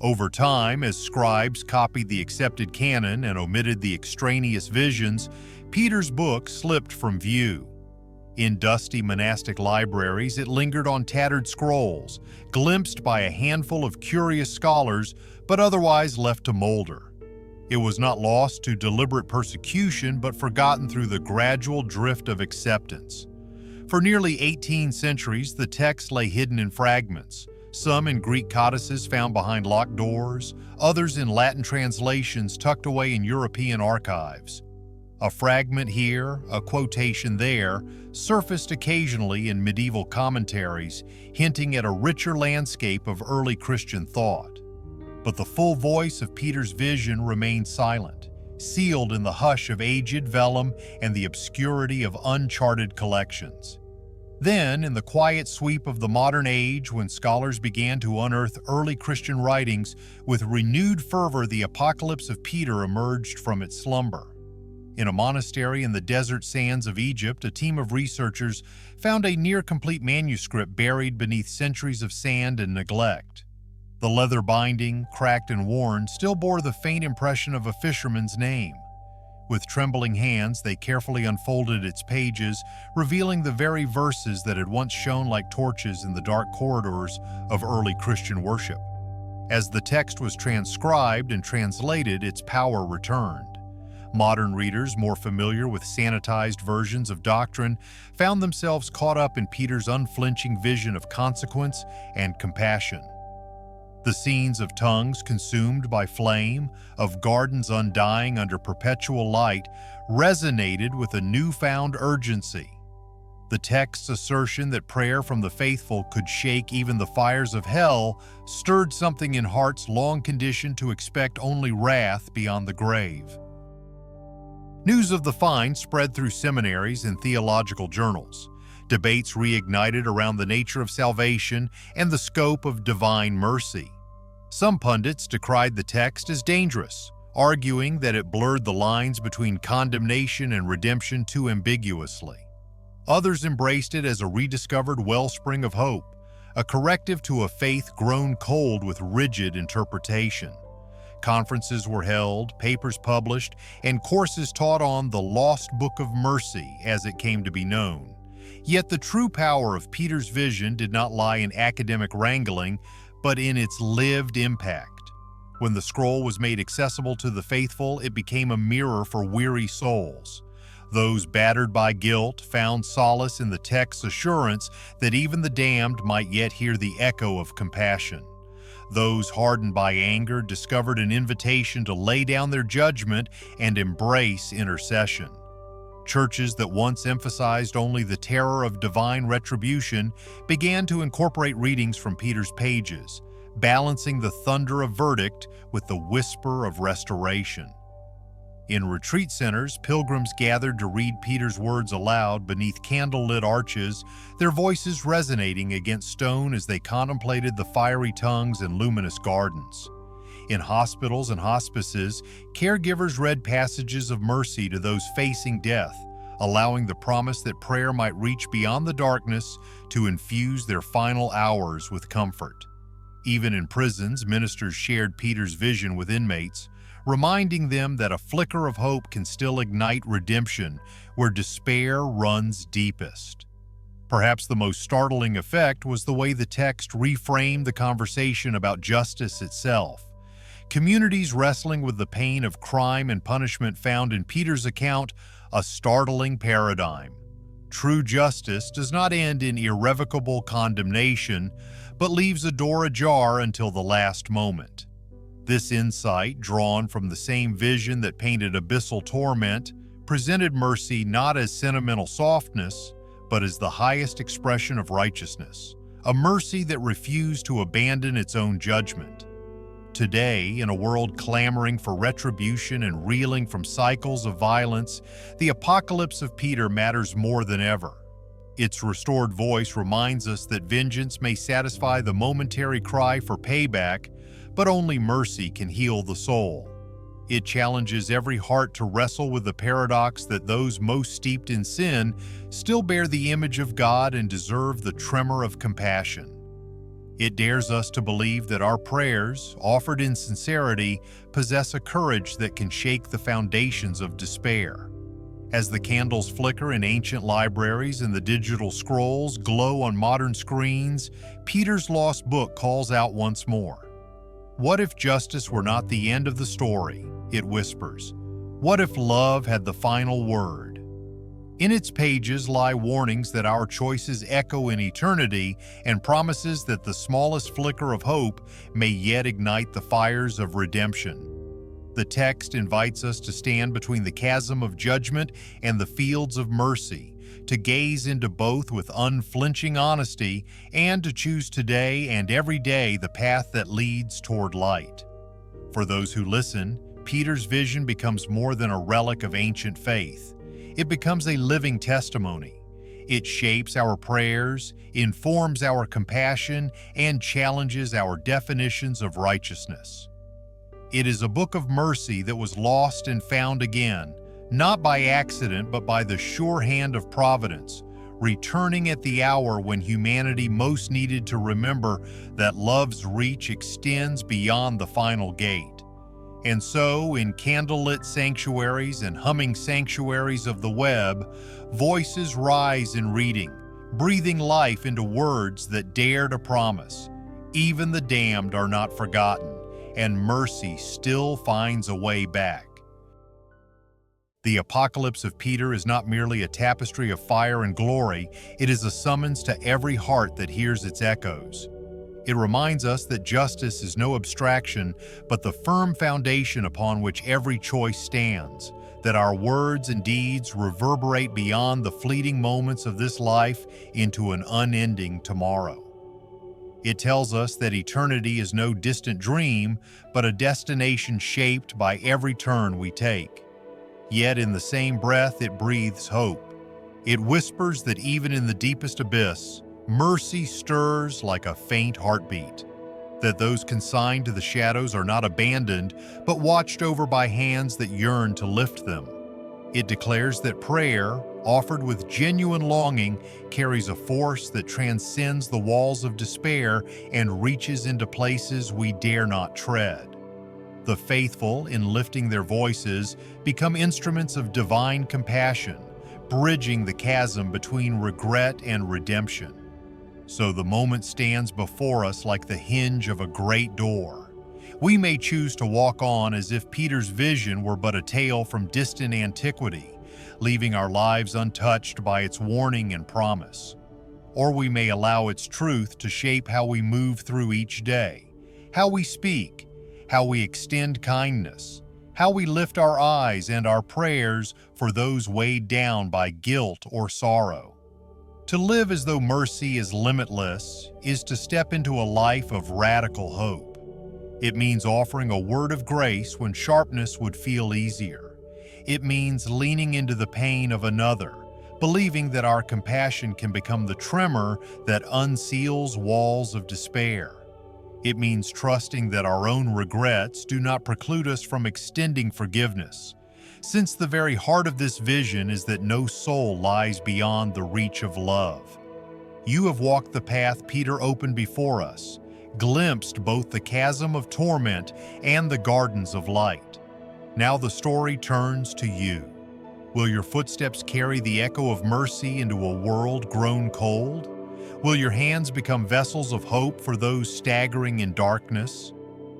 Over time, as scribes copied the accepted canon and omitted the extraneous visions, Peter's book slipped from view. In dusty monastic libraries, it lingered on tattered scrolls, glimpsed by a handful of curious scholars, but otherwise left to molder. It was not lost to deliberate persecution, but forgotten through the gradual drift of acceptance. For nearly 18 centuries, the text lay hidden in fragments, some in Greek codices found behind locked doors, others in Latin translations tucked away in European archives. A fragment here, a quotation there, surfaced occasionally in medieval commentaries, hinting at a richer landscape of early Christian thought. But the full voice of Peter's vision remained silent, sealed in the hush of aged vellum and the obscurity of uncharted collections. Then, in the quiet sweep of the modern age, when scholars began to unearth early Christian writings, with renewed fervor the Apocalypse of Peter emerged from its slumber. In a monastery in the desert sands of Egypt, a team of researchers found a near-complete manuscript buried beneath centuries of sand and neglect. The leather binding, cracked and worn, still bore the faint impression of a fisherman's name. With trembling hands, they carefully unfolded its pages, revealing the very verses that had once shone like torches in the dark corridors of early Christian worship. As the text was transcribed and translated, its power returned. Modern readers, more familiar with sanitized versions of doctrine, found themselves caught up in Peter's unflinching vision of consequence and compassion. The scenes of tongues consumed by flame, of gardens undying under perpetual light, resonated with a newfound urgency. The text's assertion that prayer from the faithful could shake even the fires of hell stirred something in hearts long conditioned to expect only wrath beyond the grave. News of the find spread through seminaries and theological journals. Debates reignited around the nature of salvation and the scope of divine mercy. Some pundits decried the text as dangerous, arguing that it blurred the lines between condemnation and redemption too ambiguously. Others embraced it as a rediscovered wellspring of hope, a corrective to a faith grown cold with rigid interpretation. Conferences were held, papers published, and courses taught on the lost book of mercy, as it came to be known. Yet the true power of Peter's vision did not lie in academic wrangling, but in its lived impact. When the scroll was made accessible to the faithful, it became a mirror for weary souls. Those battered by guilt found solace in the text's assurance that even the damned might yet hear the echo of compassion. Those hardened by anger discovered an invitation to lay down their judgment and embrace intercession. Churches that once emphasized only the terror of divine retribution began to incorporate readings from Peter's pages, balancing the thunder of verdict with the whisper of restoration. In retreat centers, pilgrims gathered to read Peter's words aloud beneath candlelit arches, their voices resonating against stone as they contemplated the fiery tongues and luminous gardens. In hospitals and hospices, caregivers read passages of mercy to those facing death, allowing the promise that prayer might reach beyond the darkness to infuse their final hours with comfort. Even in prisons, ministers shared Peter's vision with inmates, reminding them that a flicker of hope can still ignite redemption where despair runs deepest. Perhaps the most startling effect was the way the text reframed the conversation about justice itself. Communities wrestling with the pain of crime and punishment found in Peter's account a startling paradigm. True justice does not end in irrevocable condemnation, but leaves a door ajar until the last moment. This insight, drawn from the same vision that painted abyssal torment, presented mercy not as sentimental softness, but as the highest expression of righteousness, a mercy that refused to abandon its own judgment. Today, in a world clamoring for retribution and reeling from cycles of violence, the apocalypse of Peter matters more than ever. Its restored voice reminds us that vengeance may satisfy the momentary cry for payback, but only mercy can heal the soul. It challenges every heart to wrestle with the paradox that those most steeped in sin still bear the image of God and deserve the tremor of compassion. It dares us to believe that our prayers, offered in sincerity, possess a courage that can shake the foundations of despair. As the candles flicker in ancient libraries and the digital scrolls glow on modern screens, Peter's lost book calls out once more. What if justice were not the end of the story? It whispers. What if love had the final word? In its pages lie warnings that our choices echo in eternity and promises that the smallest flicker of hope may yet ignite the fires of redemption. The text invites us to stand between the chasm of judgment and the fields of mercy, to gaze into both with unflinching honesty and to choose today and every day the path that leads toward light. For those who listen, Peter's vision becomes more than a relic of ancient faith. It becomes a living testimony. It shapes our prayers, informs our compassion, and challenges our definitions of righteousness. It is a book of mercy that was lost and found again, not by accident but by the sure hand of providence, returning at the hour when humanity most needed to remember that love's reach extends beyond the final gate. And so, in candlelit sanctuaries and humming sanctuaries of the web, voices rise in reading, breathing life into words that dare to promise. Even the damned are not forgotten, and mercy still finds a way back. The apocalypse of Peter is not merely a tapestry of fire and glory, it is a summons to every heart that hears its echoes. It reminds us that justice is no abstraction, but the firm foundation upon which every choice stands, that our words and deeds reverberate beyond the fleeting moments of this life into an unending tomorrow. It tells us that eternity is no distant dream, but a destination shaped by every turn we take. Yet in the same breath it breathes hope. It whispers that even in the deepest abyss, mercy stirs like a faint heartbeat, that those consigned to the shadows are not abandoned, but watched over by hands that yearn to lift them. It declares that prayer, offered with genuine longing, carries a force that transcends the walls of despair and reaches into places we dare not tread. The faithful, in lifting their voices, become instruments of divine compassion, bridging the chasm between regret and redemption. So the moment stands before us like the hinge of a great door. We may choose to walk on as if Peter's vision were but a tale from distant antiquity, leaving our lives untouched by its warning and promise. Or we may allow its truth to shape how we move through each day, how we speak, how we extend kindness, how we lift our eyes and our prayers for those weighed down by guilt or sorrow. To live as though mercy is limitless is to step into a life of radical hope. It means offering a word of grace when sharpness would feel easier, It means leaning into the pain of another, believing that our compassion can become the tremor that unseals walls of despair. It means trusting that our own regrets do not preclude us from extending forgiveness, since the very heart of this vision is that no soul lies beyond the reach of love. You have walked the path Peter opened before us, glimpsed both the chasm of torment and the gardens of light. Now the story turns to you. Will your footsteps carry the echo of mercy into a world grown cold? Will your hands become vessels of hope for those staggering in darkness?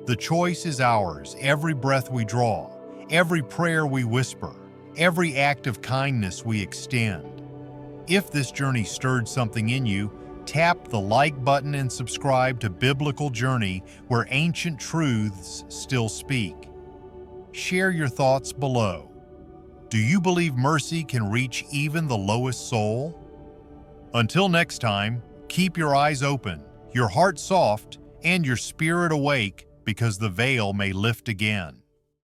The choice is ours, every breath we draw, every prayer we whisper, every act of kindness we extend. If this journey stirred something in you, tap the like button and subscribe to Biblical Journey, where ancient truths still speak. Share your thoughts below. Do you believe mercy can reach even the lowest soul? Until next time, keep your eyes open, your heart soft, and your spirit awake, because the veil may lift again.